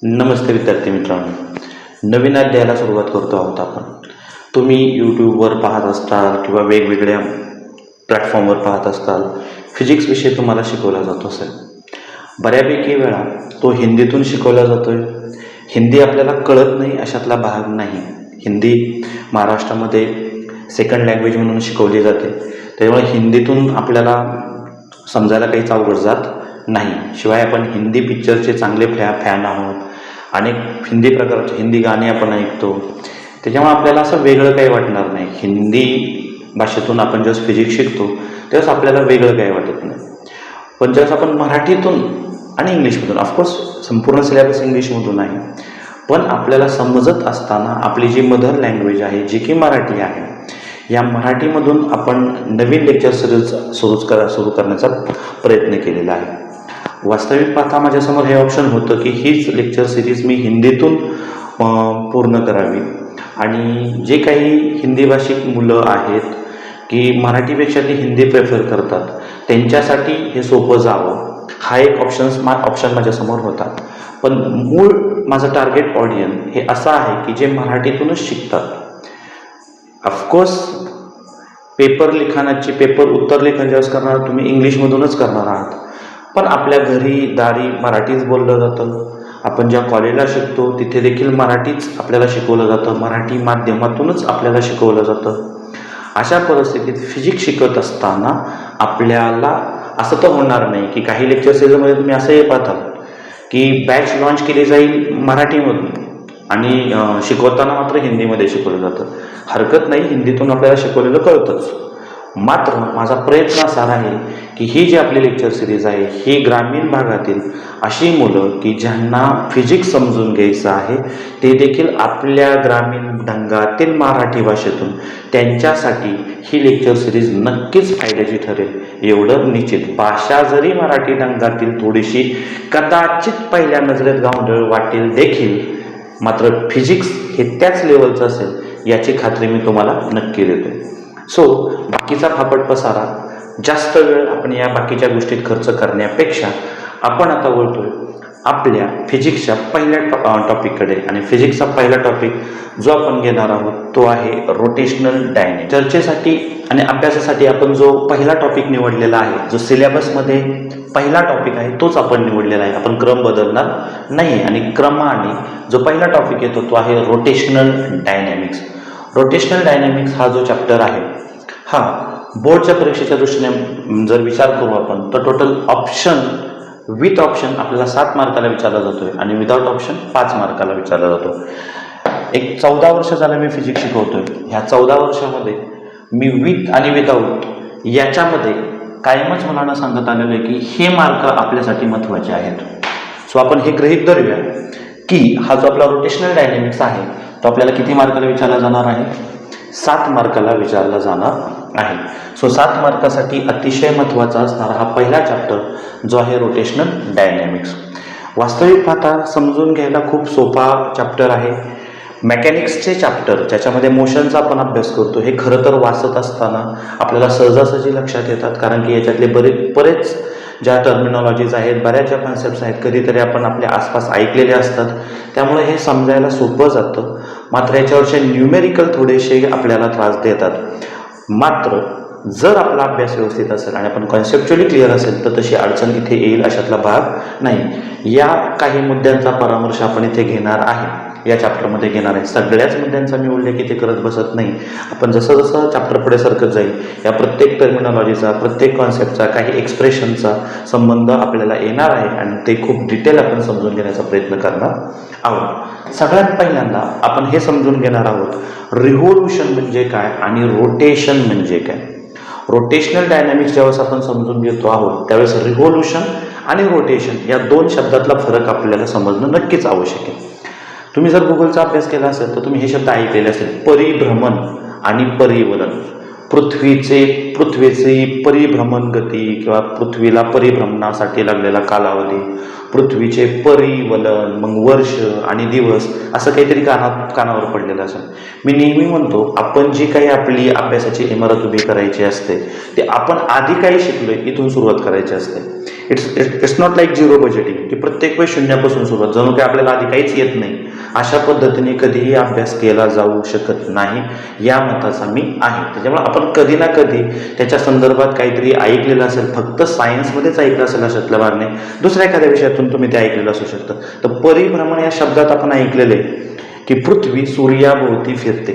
नमस्ते विद्यार्थी मित्रांनो, नवीन अध्यायाला सुरुवात करतो आहोत आपण. तुम्ही यूट्यूबवर पाहत असताल किंवा वेगवेगळ्या प्लॅटफॉर्मवर पाहत असताल, फिजिक्स विषय तुम्हाला शिकवला जातो असेल. बऱ्यापैकी वेळा तो हिंदीतून शिकवला जातोय. हिंदी आपल्याला कळत नाही अशातला भाग नाही. हिंदी महाराष्ट्रामध्ये सेकंड लँग्वेज म्हणून शिकवली जाते, त्यामुळे हिंदीतून आपल्याला समजायला काहीच अवघड जात नाही. शिवाय आपण हिंदी पिक्चरचे चांगले फॅन आहोत. अनेक हिंदी प्रकारचे हिंदी गाणे आपण ऐकतो, त्याच्यामुळे आपल्याला असं वेगळं काही वाटणार नाही. हिंदी भाषेतून आपण जेव्हा फिजिक्स शिकतो तेव्हाच आपल्याला वेगळं काही वाटत नाही. पण ज्यावेळेस आपण मराठीतून आणि इंग्लिशमधून, ऑफकोर्स संपूर्ण सिलेबस इंग्लिशमधून आहे, पण आपल्याला समजत असताना आपली जी मदर लँग्वेज आहे, जी की मराठी आहे, या मराठीमधून आपण नवीन लेक्चर सिरीज सुरू करण्याचा प्रयत्न केलेला आहे. वास्तविक पाहता माझ्यासमोर हे ऑप्शन होतं की हीच लेक्चर सिरीज मी हिंदीतून पूर्ण करावी, आणि जे काही हिंदी भाषिक मुलं आहेत की मराठीपेक्षा ती हिंदी प्रेफर करतात, त्यांच्यासाठी हे सोपं जावं, हा एक ऑप्शन माझ्यासमोर होता. पण मूळ माझं टार्गेट ऑडियन्स हे असं आहे की जे मराठीतूनच शिकतात. ऑफकोर्स पेपर उत्तर लेखन ज्यावेळेस करणार तुम्ही इंग्लिशमधूनच करणार आहात, पण आपल्या घरी दारी मराठीच बोललं जातं. आपण ज्या कॉलेजला शिकतो तिथे देखील मराठीच आपल्याला शिकवलं जातं, मराठी माध्यमातूनच आपल्याला शिकवलं जातं. अशा परिस्थितीत फिजिक्स शिकत असताना आपल्याला असं तर होणार नाही की काही लेक्चर सिरीजमध्ये तुम्ही असंही पाहता की बॅच लॉन्च केली जाईल मराठीमधून आणि शिकवताना मात्र हिंदीमध्ये शिकवलं जातं. हरकत नाही, हिंदीतून आपल्याला शिकवलेलं कळतंच. मात्र माझा प्रयत्न असा राहील की ही जी आपली लेक्चर सिरीज आहे ही ग्रामीण भागातील अशी मुलं की ज्यांना फिजिक्स समजून घ्यायचं आहे, ते देखील आपल्या ग्रामीण ढंगातील मराठी भाषेतून, त्यांच्यासाठी ही लेक्चर सिरीज नक्कीच फायद्याची ठरेल एवढं निश्चित. भाषा जरी मराठी ढंगातील थोडीशी कदाचित पहिल्या नजरेत गावंढळ वाटेल देखील, मात्र फिजिक्स हे त्याच लेवलचं असेल याची खात्री मी तुम्हाला नक्की देतो. सो बाकीचा फापट पसारा, जास्त वेळ आपण या बाकीच्या गोष्टीत खर्च करण्यापेक्षा आपण आता वळतोय आपल्या फिजिक्सच्या पहिल्या टॉपिककडे. आणि फिजिक्सचा पहिला टॉपिक जो आपण घेणार आहोत तो आहे रोटेशनल डायनॅमिक्स. चर्चेसाठी आणि अभ्यासासाठी आपण जो पहिला टॉपिक निवडलेला आहे, जो सिलेबसमध्ये पहिला टॉपिक आहे तोच आपण निवडलेला आहे. आपण क्रम बदलणार नाही आणि क्रमाने जो पहिला टॉपिक येतो तो आहे रोटेशनल डायनॅमिक्स. रोटेशनल डायनॅमिक्स हा जो चॅप्टर आहे, हा बोर्डच्या परीक्षेच्या दृष्टीने जर विचार करू आपण तर टोटल विथ ऑप्शन आपल्याला 7 मार्काला विचारला जातोय आणि विदाउट ऑप्शन 5 मार्काला विचारला जातो. एक 14 वर्ष झालं मी फिजिक्स शिकवतोय. ह्या 14 वर्षामध्ये मी विथ आणि विदाऊट याच्यामध्ये कायमच मुलांना सांगत आलेलं आहे की हे मार्क आपल्यासाठी महत्त्वाचे आहेत. सो आपण हे गृहीत धरूया की हा जो आपला रोटेशनल डायनॅमिक्स आहे तो आपल्याला किती मार्काला विचारला जाणार आहे? 7 मार्काला विचारला जाणार आहे. सो 7 मार्कासाठी अतिशय महत्त्वाचा असणारा हा पहिला चॅप्टर जो आहे रोटेशनल डायनॅमिक्स. वास्तविक पाहता समजून घ्यायला खूप सोपा चॅप्टर आहे. मेकॅनिक्सचे चॅप्टर ज्याच्यामध्ये मोशनचा आपण अभ्यास करतो, हे खरं तर वाचत असताना आपल्याला सहजासहजी लक्षात येतात, कारण की याच्यातले बरेच ज्या टर्मिनॉलॉजीज आहेत, बऱ्याच ज्या कॉन्सेप्ट्स आहेत, कधीतरी आपण आपल्या आसपास ऐकलेले असतात, त्यामुळे हे समजायला सोपं जातं. मात्र याच्यावरचे न्यूमेरिकल थोडेसे आपल्याला त्रास देतात. मात्र जर आपला अभ्यास व्यवस्थित असेल आणि आपण कॉन्सेप्च्युअली क्लिअर असेल तर तशी अडचण इथे येईल अशातला भाग नाही. या काही मुद्द्यांचा परामर्श आपण इथे घेणार आहे, या चॅप्टरमध्ये घेणार आहे. सगळ्याच मुद्द्यांचा मी उल्लेख इथे करत बसत नाही. आपण जसं जसं चॅप्टर पुढे सरकत जाईल या प्रत्येक टर्मिनॉलॉजीचा, प्रत्येक कॉन्सेप्टचा, काही एक्सप्रेशनचा संबंध आपल्याला येणार आहे आणि ते खूप डिटेल आपण समजून घेण्याचा प्रयत्न करणार आहोत. सगळ्यात पहिल्यांदा आपण हे समजून घेणार आहोत रिव्होल्यूशन म्हणजे काय आणि रोटेशन म्हणजे काय. रोटेशनल डायनॅमिक्स ज्यावेळेस आपण समजून घेतो आहोत त्यावेळेस रिव्होल्यूशन आणि रोटेशन या 2 शब्दातला फरक आपल्याला समजणं नक्कीच आवश्यक आहे. तुम्ही जर गुगलचा अभ्यास केला असेल तर तुम्ही हे शब्द ऐकलेले असेल, परिभ्रमण आणि परिवलन. पृथ्वीची परिभ्रमण गती किंवा पृथ्वीला परिभ्रमणासाठी लागलेला कालावधी, पृथ्वीचे परिवलन, मग वर्ष आणि दिवस, असं काहीतरी कानावर पडलेलं असेल. मी नेहमी म्हणतो आपण जी काही आपली अभ्यासाची इमारत उभी करायची असते ते आपण आधी काही शिकलोय इथून सुरुवात करायची असते. It's not like zero budgeting की प्रत्येक वेळी शून्यापासून सुरुवात, जणू काही आपल्याला आधी काहीच येत नाही, अशा पद्धतीने कधीही अभ्यास केला जाऊ शकत नाही, या मताचा मी आहे. त्याच्यामुळे आपण कधी ना कधी त्याच्या संदर्भात काहीतरी ऐकलेलं असेल, फक्त सायन्समध्येच ऐकलं असेल अशातल्या भाग नाही, दुसऱ्या एखाद्या विषयातून तुम्ही ते ऐकलेलं असू शकतं. तर परिभ्रमण या शब्दात आपण ऐकलेले की पृथ्वी सूर्याभोवती फिरते,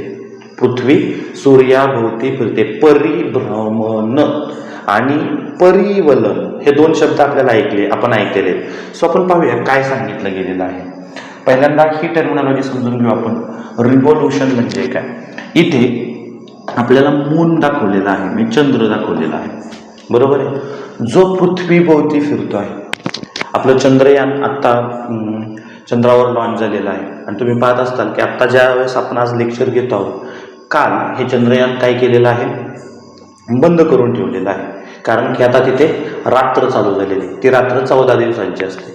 पृथ्वी सूर्याभोवती फिरते. परिभ्रमण आणि परिवलन हे दोन शब्द आपल्याला आपण ऐकलेले आहेत. सो आपण पाहूया काय सांगितलं गेलेलं आहे. पहिल्यांदा ही टर्मिनॉलॉजी समजून घेऊ आपण. रिव्होल्यूशन म्हणजे काय. इथे आपल्याला मून दाखवलेला आहे, मी चंद्र दाखवलेला आहे, बरोबर आहे, जो पृथ्वीभोवती फिरतो आहे. आपलं चंद्रयान आत्ता चंद्रावर लॉन्च झालेलं आहे आणि तुम्ही पाहत असताल की आत्ता ज्या वेळेस आपण आज लेक्चर घेत आहोत, काल हे चंद्रयान काय केलेलं आहे, बंद करून ठेवलेलं आहे, कारण की आता तिथे रात्र चालू झालेली, ती रात्र 14 दिवसांची असते.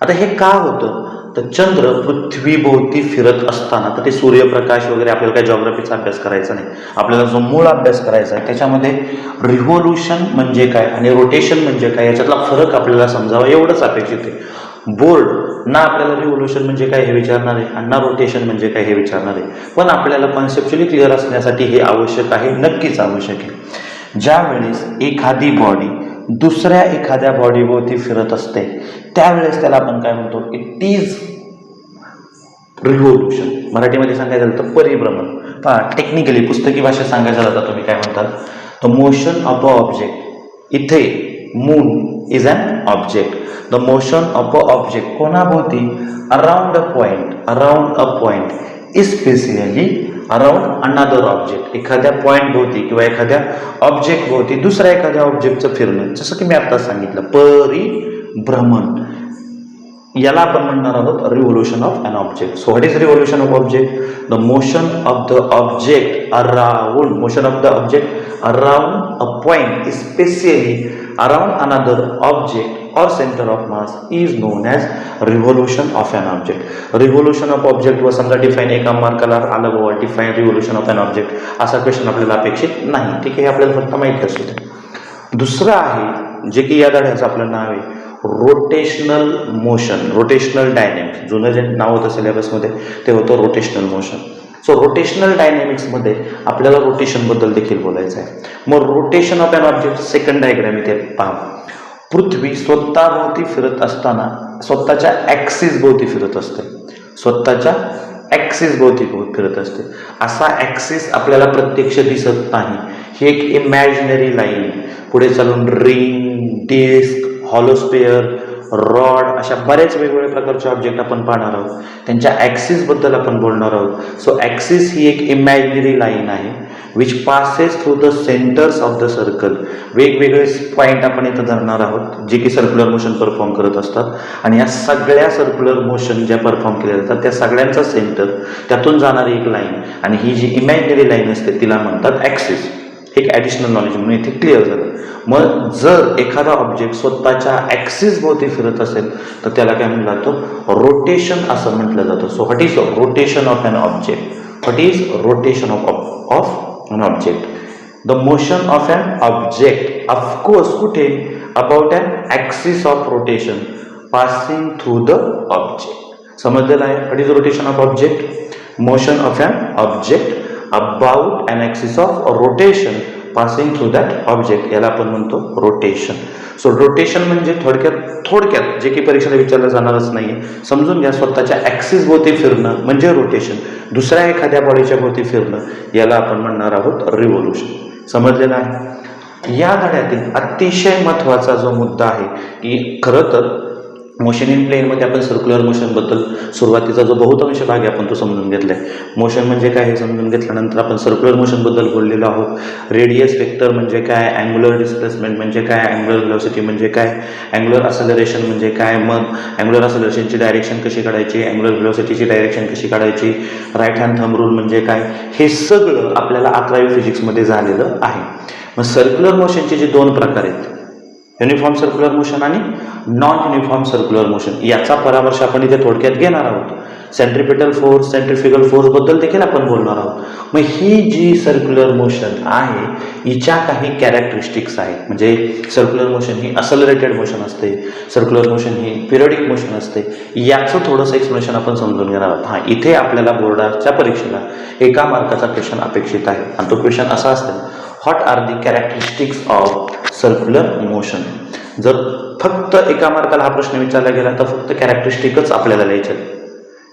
आता हे का होतं, तर चंद्र पृथ्वीभोवती फिरत असताना, तर ते सूर्यप्रकाश वगैरे आपल्याला काही जॉग्राफीचा अभ्यास करायचा नाही, आपल्याला जो मूळ अभ्यास करायचा आहे त्याच्यामध्ये रिव्होल्यूशन म्हणजे काय आणि रोटेशन म्हणजे काय याच्यातला फरक आपल्याला समजावा एवढंच अपेक्षित आहे. बोर्ड ना आपल्याला रिव्होल्यूशन म्हणजे काय हे विचारणार आहे आणि ना रोटेशन म्हणजे काय हे विचारणार आहे, पण आपल्याला कॉन्सेप्च्युअली क्लिअर असण्यासाठी हे आवश्यक आहे, नक्कीच आवश्यक आहे. ज्या वेळेस एखादी बॉडी दुसऱ्या एखाद्या बॉडीभोवती फिरत असते त्यावेळेस त्याला आपण काय म्हणतो, इट इज रिव्होल्यूशन. मराठीमध्ये सांगायचं झालं तर परिभ्रमण. पहा टेक्निकली पुस्तकी भाषेत सांगायचं झालं तर तुम्ही काय म्हणतात, the motion of a object. इथे moon is an object. The motion of a object कोणाभोवती, around a point especially around another object. एखाद्या पॉईंट भोवती किंवा एखाद्या ऑब्जेक्ट भोवती दुसऱ्या एखाद्या ऑब्जेक्टचं फिरणं, जसं की मी आता सांगितलं परिभ्रमण, याला आपण म्हणणार आहोत revolution of an object. So what is revolution of object, the motion of the object around a point specially around another object or center of mass is known as revolution of an object. Revolution of object व समजा define एका मार्काला आलं बाबा define revolution of an object, असा question आपल्याला अपेक्षित नाही, ठीक आहे, हे आपल्याला फक्त माहिती असू दे. दुसरं आहे जे की या धड्याचं आपलं नाव आहे रोटेशनल मोशन, रोटेशनल डायनॅमिक्स. जुनं जे नाव होतं सिलेबसमध्ये ते होतं रोटेशनल मोशन. सो रोटेशनल डायनॅमिक्समध्ये आपल्याला रोटेशनबद्दल देखील बोलायचं आहे. मग rotation of an object, second diagram इथे पहा. पृथ्वी स्वतःभोवती फिरत असताना स्वतःच्या ॲक्सिस भोवती फिरत असते, स्वतःच्या ॲक्सिस भोवती फिरत असते. असा ॲक्सिस आपल्याला प्रत्यक्ष दिसत नाही, ही एक इमॅजिनरी लाईन आहे. पुढे चालून रिंग, डिस्क, हॉलोस्फिअर, रॉड अशा बरेच वेगवेगळ्या प्रकारचे ऑब्जेक्ट आपण पाहणार आहोत, त्यांच्या ॲक्सिसबद्दल आपण बोलणार आहोत. सो ॲक्सिस ही एक इमॅजिनरी लाईन आहे which passes through the centres of the circle. वेगवेगळे पॉईंट आपण इथं धरणार आहोत जे की सर्क्युलर मोशन परफॉर्म करत असतात, आणि या सगळ्या सर्क्युलर मोशन ज्या परफॉर्म केल्या जातात त्या सगळ्यांचा सेंटर, त्यातून जाणारी एक लाईन, आणि ही जी इमॅजिनरी लाईन असते तिला म्हणतात ॲक्सिस. एक ॲडिशनल नॉलेज म्हणून इथे क्लिअर झालं. मग जर एखादा ऑब्जेक्ट स्वतःच्या ॲक्सिस भोवती फिरत असेल तर त्याला काय म्हटलं जातं, रोटेशन असं म्हटलं जातं. So what is rotation of an object, what is rotation of an object, the motion of an object of course कुठे, about an axis of rotation passing through the object. समजलेलं आहे. What is rotation of object, motion of an object about an axis of rotation passing through that object, याला आपण म्हणतो rotation. So rotation म्हणजे थोडक्यात जे की परीक्षेला विचारलं जाणारच नाही, समजून घ्या, स्वतःच्या ॲक्सिस भोवती फिरणं म्हणजे रोटेशन, दुसऱ्या एखाद्या बॉडीच्या भोवती फिरणं याला आपण म्हणणार आहोत रिव्होल्यूशन. समजलेलं आहे. या धड्यातील अतिशय महत्त्वाचा जो मुद्दा आहे की खरं तर मोशन इन प्लेनमध्ये आपण सर्क्युलर मोशनबद्दल सुरुवातीचा जो बहुतांश भाग आहे आपण तो समजून घेतला आहे. मोशन म्हणजे काय हे समजून घेतल्यानंतर आपण सर्क्युलर मोशनबद्दल बोललेलो आहोत. रेडियस वेक्टर म्हणजे काय, अँग्युलर डिस्प्लेसमेंट म्हणजे काय, अँग्युलर व्हेलॉसिटी म्हणजे काय, अँग्युलर असेलरेशन म्हणजे काय, मग अँग्युलर असेलरेशनची डायरेक्शन कशी काढायची, अँग्युलर व्हेलॉसिटीची डायरेक्शन कशी काढायची, राईट हँड थंब रूल म्हणजे काय, हे सगळं आपल्याला 11वी फिजिक्समध्ये झालेलं आहे. मग सर्क्युलर मोशनचे जे दोन प्रकार आहेत, युनिफॉर्म सर्क्युलर मोशन आणि नॉन युनिफॉर्म सर्क्युलर मोशन, याचा परामर्श आपण इथे थोडक्यात घेणार आहोत. सेंट्रिपिटल फोर्स, सेंट्रिफ्युगल फोर्स बद्दल देखील आपण बोलणार आहोत. मग ही जी सर्क्युलर मोशन आहे हिच्या काही कॅरेक्टरिस्टिक्स आहेत. म्हणजे सर्क्युलर मोशन ही असलरेटेड मोशन असते, सर्क्युलर मोशन ही पिरियडिक मोशन असते. याचं थोडंसं एक्सप्लेनेशन आपण समजून घेणार आहोत. हां, इथे आपल्याला बोर्डाच्या परीक्षेला 1 मार्काचा क्वेश्चन अपेक्षित आहे आणि तो क्वेश्चन असा असेल, what are the characteristics of circular motion. जर फक्त 1 मार्काला हा प्रश्न विचारला गेला तर फक्त कॅरेक्टरिस्टिकच आपल्याला लिहायचे.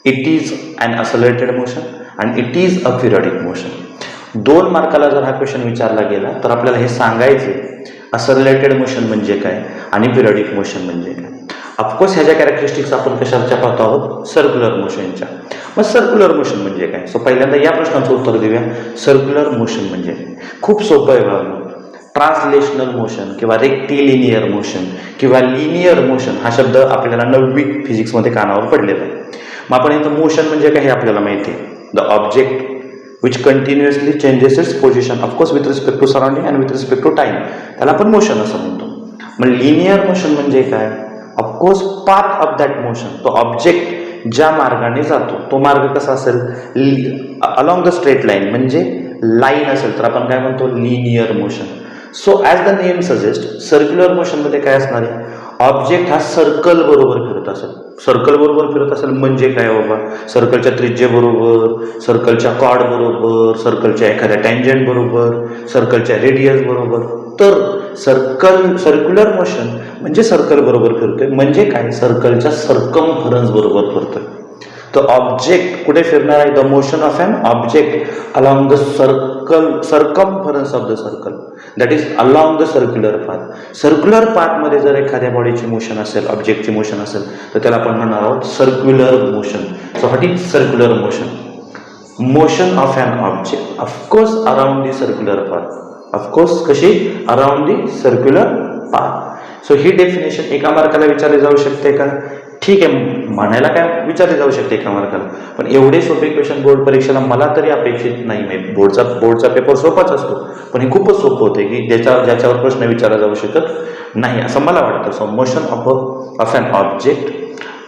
It is an accelerated motion and it is a periodic motion. 2 मार्काला जर हा क्वेश्चन विचारला गेला तर आपल्याला हे सांगायचे असलरेटेड मोशन म्हणजे काय आणि पिरियडिक मोशन म्हणजे काय. ऑफकोर्स ह्याच्या कॅरेक्टरिस्टिक्स आपण कशाच्या पाहतो आहोत, सर्क्युलर मोशनच्या. मग सर्क्युलर मोशन म्हणजे काय. सो पहिल्यांदा या प्रश्नाचं उत्तर देऊया. सर्क्युलर मोशन म्हणजे खूप सोपं आहे बघा. ट्रान्सलेशनल मोशन किंवा रेक्टिलिनियर मोशन किंवा लिनियर मोशन हा शब्द आपल्याला 9वी फिजिक्समध्ये कानावर पडलेला आहे. मग आपण यांचं मोशन म्हणजे काय हे आपल्याला माहिती आहे. The object which continuously changes its position, of course with respect to surrounding and with respect to time, त्याला आपण मोशन असं म्हणतो. मग लिनियर मोशन म्हणजे काय, of course path of that motion. तो ऑब्जेक्ट ज्या मार्गाने जातो तो मार्ग कसा असेल, अलॉंग द स्ट्रेट लाईन म्हणजे लाईन असेल तर आपण काय म्हणतो, linear motion. So as the name suggest, circular मोशनमध्ये काय असणार आहे, ऑब्जेक्ट हा सर्कल बरोबर फिरत असेल. सर्कल बरोबर फिरत असेल म्हणजे काय बाबा, सर्कलच्या त्रिज्येबरोबर, सर्कलच्या कॉर्ड बरोबर, सर्कलच्या एखाद्या टँजंट बरोबर, सर्कलच्या रेडियस बरोबर. तर सर्क्युलर मोशन म्हणजे सर्कल बरोबर फिरतोय म्हणजे काय, सर्कलच्या सर्कमफरन्स बरोबर फिरतोय. तर ऑब्जेक्ट कुठे फिरणार आहे, the motion of an object along the circumference of the circle, that is along the circular path. Circular पाथमध्ये जर एखाद्या बॉडीची मोशन असेल, ऑब्जेक्टची मोशन असेल तर त्याला आपण म्हणणार आहोत circular motion. So what is circular motion, motion of an object of course around the circular path. Of course कशी, around the circular path. So ही डेफिनेशन 1 मार्काला विचारली जाऊ शकते का, ठीक आहे, म्हणायला काय विचारले जाऊ शकते 1 मार्काला, पण एवढे सोपे क्वेश्चन बोर्ड परीक्षेला मला तरी अपेक्षित नाही. बोर्डचा पेपर सोपाच असतो पण हे खूपच सोपं होते की ज्याच्यावर प्रश्न विचारला जाऊ शकत नाही असं मला वाटतं. So motion of an object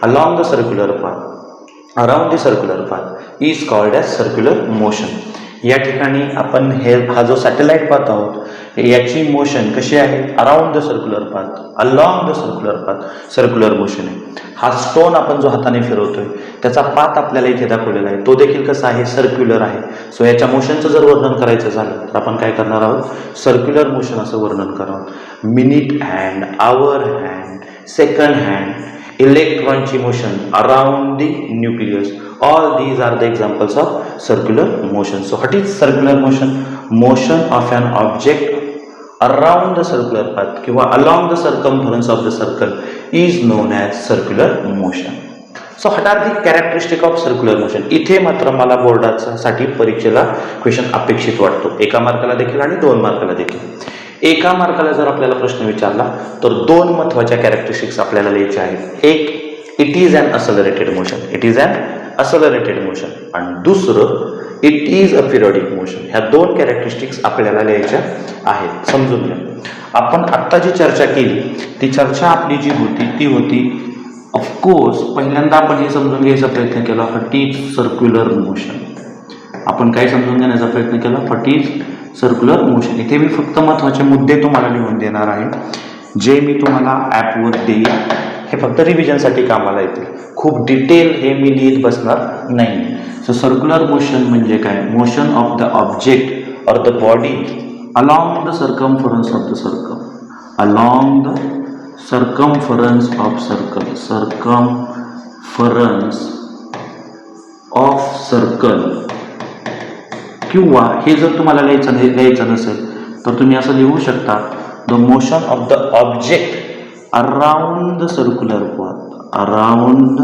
along the circular path around the circular path is called as circular motion. या ठिकाणी आपण हा जो सॅटेलाइट पाहत आहोत याची मोशन कशी आहे, around the circular path, along the circular path, circular motion आहे. हा स्टोन आपण जो हाताने फिरवतोय त्याचा पाथ आपल्याला इथे दाखवलेला आहे, तो देखील कसा आहे, सर्क्युलर आहे. सो याच्या मोशनचं जर वर्णन करायचं झालं तर आपण काय करणार आहोत, सर्क्युलर मोशन असं वर्णन करणार आहोत. Minute hand, hour hand, second hand, इलेक्ट्रॉनची motion around the nucleus, all these are the examples of circular motion. So what is circular motion, motion of an object around the circular path किंवा along the circumference of the circle is known as circular motion. So what are the characteristic of circular motion. इथे मात्र मला बोर्डासाठी परीक्षेला question अपेक्षित वाटतो, 1 मार्काला देखील आणि 2 मार्काला देखील. 1 मार्काला जर आपल्याला प्रश्न विचारला तर 2 महत्वाच्या कॅरेक्टरिस्टिक्स आपल्याला लिहायच्या आहेत. एक, it is an accelerated motion, it is an accelerated motion, आणि दुसरं, it is a periodic motion. ह्या 2 कॅरेक्टरिस्टिक्स आपल्याला लिहायच्या आहेत. समजून घ्या, आपण आत्ता जी चर्चा केली ती चर्चा आपली जी होती ती होती, ऑफकोर्स पहिल्यांदा आपण हे समजून घ्यायचा प्रयत्न केला, व्हॉट इज सर्क्युलर मोशन. आपण काय समजून घेण्याचा प्रयत्न केला, व्हॉट इज सर्क्युलर मोशन. इथे मी फक्त महत्त्वाचे मुद्दे तुम्हाला लिहून देणार आहे जे मी तुम्हाला ॲपवर देईन, हे फक्त रिव्हिजनसाठी कामाला येतील. खूप डिटेल हे मी लिहित बसणार नाही. सो सर्क्युलर मोशन म्हणजे काय, motion of the object or the body along the circumference of the circle, along the circumference of circle, circumference of circle. किंवा हे जर तुम्हाला लिहायचं नसेल तर तुम्ही असं लिहू शकता, the motion of the object around the circular path, around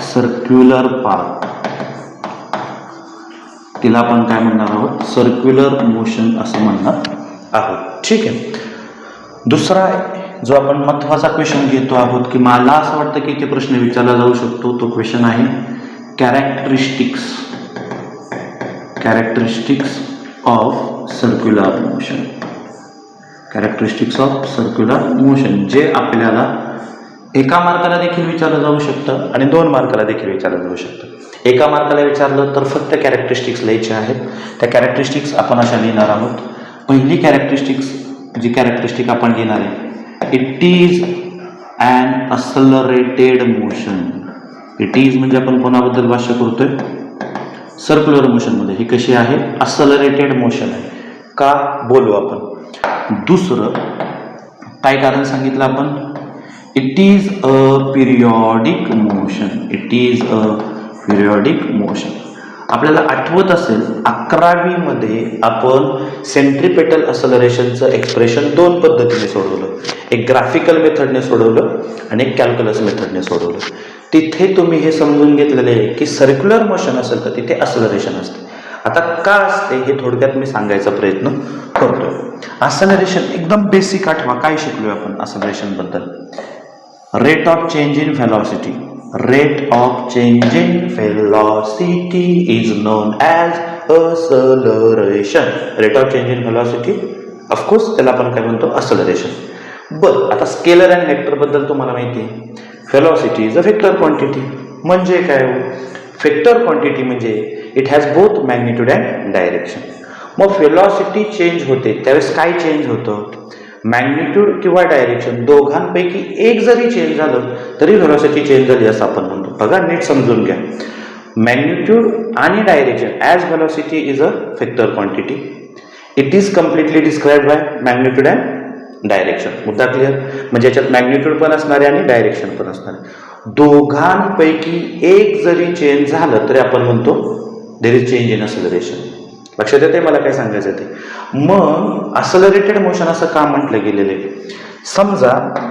circular path, तिला आपण काय म्हणणार आहोत, सर्क्युलर मोशन असं म्हणणार आहोत. ठीक आहे. दुसरा जो आपण महत्त्वाचा क्वेश्चन घेतो आहोत की मला असं वाटतं की इथे प्रश्न विचारला जाऊ शकतो, तो क्वेश्चन आहे characteristics of circular motion. Characteristics of circular motion जे आपल्याला एका मार्काला देखील विचारलं जाऊ शकतं आणि 2 मार्काला देखील विचारलं जाऊ शकतं. एका मार्काला विचारलं तर फक्त कॅरेक्टरिस्टिक्स लिहायचे आहेत. त्या कॅरेक्टरिस्टिक्स आपण अशा लिहिणार आहोत. पहिली जी कॅरेक्टरिस्टिक आपण लिहिणार आहे, it is an accelerated motion. It is म्हणजे आपण कोणाबद्दल भाष्य करतोय? सर्क्युलर मोशनमध्ये. ही कशी आहे? असलरेटेड मोशन आहे. का बोलू आपण. दुसरं काय कारण सांगितलं आपण? It is a periodic motion. It is a periodic motion. आपल्याला आठवत असेल 11वी मध्ये आपण सेंट्रिपेटल असलरेशनचं एक्सप्रेशन 2 पद्धतीने सोडवलं. एक ग्राफिकल मेथडने सोडवलं आणि एक कॅल्क्युलस मेथडने सोडवलं. तिथे तुम्ही हे समजून घेतलेले आहे की सर्क्युलर मोशन असेल तर तिथे असलरेशन असते. आता का असते हे थोडक्यात मी सांगायचा प्रयत्न करतोय. असलरेशन एकदम बेसिक आठवा. काय शिकलोय आपण असलरेशन बद्दल? Rate of change in velocity. Rate of change in velocity is known as acceleration. Rate of change in velocity of course त्याला आपण काय म्हणतो? असलरेशन. बरं, आता स्केलर अँड वेक्टर बद्दल तुम्हाला माहिती आहे. Velocity is a vector quantity. म्हणजे काय हो? वेक्टर क्वांटिटी म्हणजे it has both magnitude and direction. मग व्हेलॉसिटी चेंज होते त्यावेळेस काय चेंज होतं? मॅग्निट्यूड किंवा डायरेक्शन दोघांपैकी एक जरी चेंज झालं तरी व्हेलॉसिटी चेंज झाली असं आपण म्हणतो. बघा, नीट समजून घ्या. मॅग्निट्यूड आणि direction as velocity is a vector quantity. It is completely described bye magnitude and direction. मुद्दा क्लिअर? म्हणजे याच्यात मॅग्निट्यूड पण असणार आहे आणि डायरेक्शन पण असणार आहे. दोघांपैकी एक जरी चेंज झालं तरी आपण म्हणतो there is change in acceleration. लक्षात येते मला काय सांगायचं ते? मग असलरेटेड मोशन असं का म्हटलं गेलेलं आहे? समजा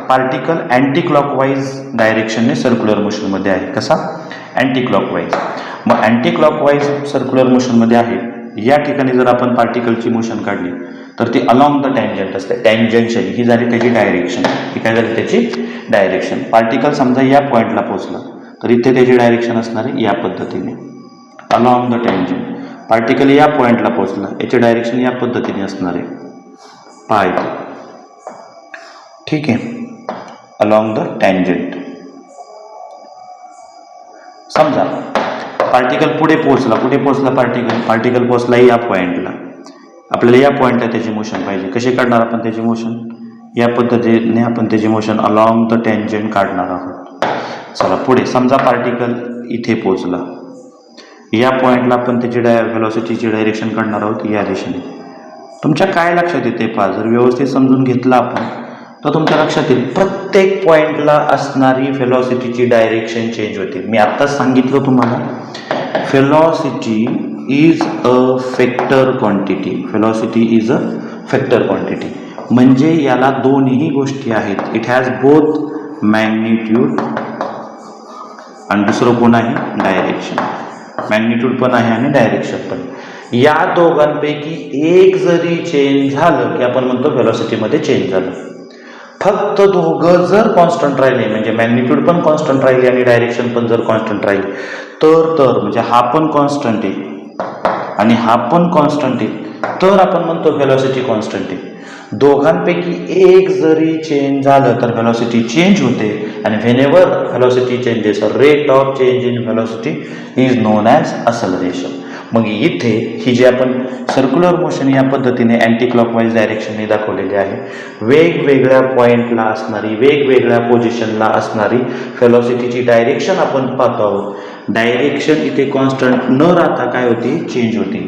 पार्टिकल अँटी क्लॉकवाईज डायरेक्शनने सर्क्युलर मोशनमध्ये आहे. कसा? Anti clockwise. मग अँटी क्लॉकवाईज सर्क्युलर मोशनमध्ये आहे. या ठिकाणी जर आपण पार्टिकलची मोशन काढली तर ती अलॉंग द टँजंट असते. टँजन्शन ही झाली त्याची डायरेक्शन. ही काय झाली? त्याची डायरेक्शन. पार्टिकल समजा या पॉईंटला पोहोचला तर इथे त्याची डायरेक्शन असणार आहे या पद्धतीने, अलॉंग द टँजंट. पार्टिकल या पॉईंटला पोहोचला, याची डायरेक्शन या पद्धतीने असणार आहे, पाय. ठीक आहे, अलॉंग द टँजंट. समजा पार्टिकल पुढे पोहोचला पार्टिकल पोहोचला या पॉईंटला. आपल्याला या पॉईंटला त्याची मोशन पाहिजे. कशी काढणार आपण त्याची मोशन? या पद्धतीने आपण त्याची मोशन अलॉंग द टँजंट काढणार आहोत. चला पुढे. समजा पार्टिकल इथे पोहोचला, या पॉईंटला आपण त्याची व्हेलॉसिटीची डायरेक्शन काढणार आहोत या दिशेने. तुमच्या काय लक्षात येते पहा, जर व्यवस्थित समजून घेतलं आपण तर तुमच्या लक्षात येईल प्रत्येक पॉईंटला असणारी व्हेलॉसिटीची डायरेक्शन चेंज होते. मी आत्ताच सांगितलं तुम्हाला, velocity is a vector quantity. Velocity is a vector quantity म्हणजे याला दोन्ही गोष्टी आहेत. इट हॅज बोथ मॅग्निट्यूड आणि दुसरं कोण आहे? डायरेक्शन. मॅग्निट्यूड पण आहे आणि डायरेक्शन पण. या दोघांपैकी एक जरी चेंज झालं की आपण म्हणतो व्हेलॉसिटीमध्ये चेंज झालं. फक्त दोघं जर कॉन्स्टंट राहिले, म्हणजे मॅग्निट्यूड पण कॉन्स्टंट राहिली आणि डायरेक्शन पण जर कॉन्स्टंट राहिली तर म्हणजे हा पण कॉन्स्टंट आहे आणि हा पण कॉन्स्टंट आहे तर आपण म्हणतो व्हेलॉसिटी कॉन्स्टंट आहे. दोघांपैकी एक जरी चेंज झालं तर व्हेलॉसिटी चेंज होते आणि whenever velocity changes, rate of change in velocity is known as acceleration. मग इथे ही जी आपण सर्क्युलर मोशन या पद्धतीने अँटी क्लॉकवाईज डायरेक्शनने दाखवलेली आहे, वेगवेगळ्या पॉईंटला असणारी, वेगवेगळ्या पोझिशनला असणारी व्हेलॉसिटीची डायरेक्शन आपण पाहतो आहोत. डायरेक्शन इथे कॉन्स्टंट न राहता काय होती? चेंज होती.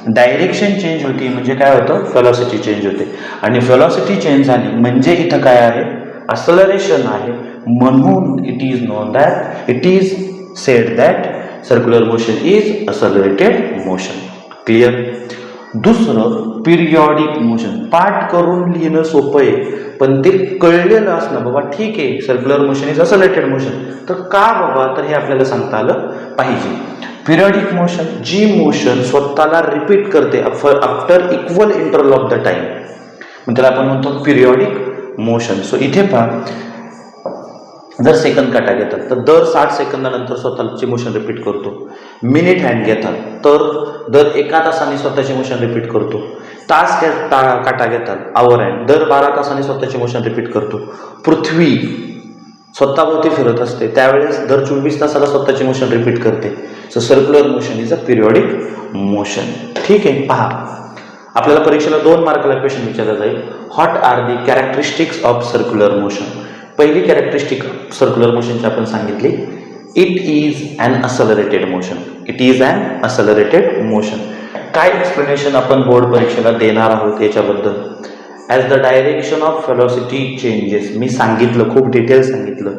डायरेक्शन चेंज होती म्हणजे काय होतं? व्हेलॉसिटी चेंज होते. आणि व्हेलॉसिटी चेंज झाली म्हणजे इथं काय आहे? असलरेशन आहे. म्हणून it is known that, it is said that circular motion is accelerated motion. Clear? दुसरं पिरियॉडिक मोशन. पाठ करून लिहिणं सोपं आहे पण ते कळलेलं असणं, बाबा ठीक आहे circular motion is accelerated motion, तर का बाबा, तर हे आपल्याला सांगता आलं पाहिजे. पिरियॉडिक मोशन, जी मोशन स्वतःला रिपीट करते after equal interval of the time, मग त्याला आपण म्हणतो पिरियॉडिक मोशन. सो इथे पहा, जर सेकंद काटा घेतात तर दर 60 सेकंदानंतर स्वतःची मोशन रिपीट करतो. मिनिट हँड घेतात तर दर 1 तासाने स्वतःची मोशन रिपीट करतो. तास काटा घेतात, आवर हँड, दर 12 तासाने स्वतःची मोशन रिपीट करतो. पृथ्वी स्वतःभोवती फिरत असते, त्यावेळेस दर 24 तासाला स्वतःची मोशन रिपीट करते. So circular motion is a periodic motion. ठीक आहे, पहा आपल्याला परीक्षेला 2 मार्काला क्वेश्चन विचारला जाईल. What are the characteristics of circular motion. पहिली कॅरेक्टरिस्टिक सर्क्युलर मोशनची आपण सांगितली, it is an accelerated motion. It is an accelerated motion. काय एक्सप्लेनेशन आपण बोर्ड परीक्षेला देणार आहोत याच्याबद्दल. As the direction of velocity changes. मी सांगितलं, खूप डिटेल सांगितलं.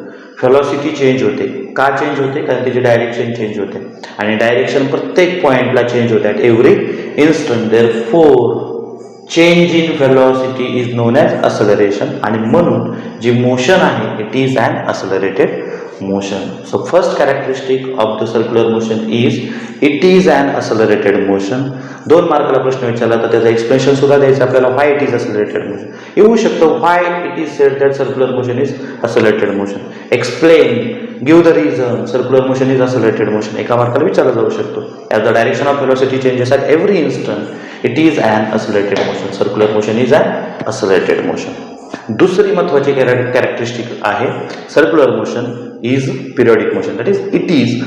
व्हेलॉसिटी चेंज होते. का चेंज होते? कारण त्याची डायरेक्शन चेंज होते आणि डायरेक्शन प्रत्येक पॉईंटला चेंज होते at every instant. Therefore change in velocity is known as acceleration. आणि म्हणून जी मोशन आहे it is an accelerated motion. So first characteristic of the circular motion is it is an accelerated motion. 2 मार्काला प्रश्न विचारला तर त्याचं एक्सप्लेनेशन सुद्धा द्यायचं आपल्याला. Why it is accelerated motion येऊ शकतं. Why it is said that circular motion is accelerated motion. Explain, give the reason circular motion is accelerated motion. एका मार्काला विचारला जाऊ शकतो. As the direction of velocity changes at every instant it is an accelerated motion. Circular motion is an accelerated motion. दुसरी महत्वाची characteristic आहे circular motion is periodic motion. That is it is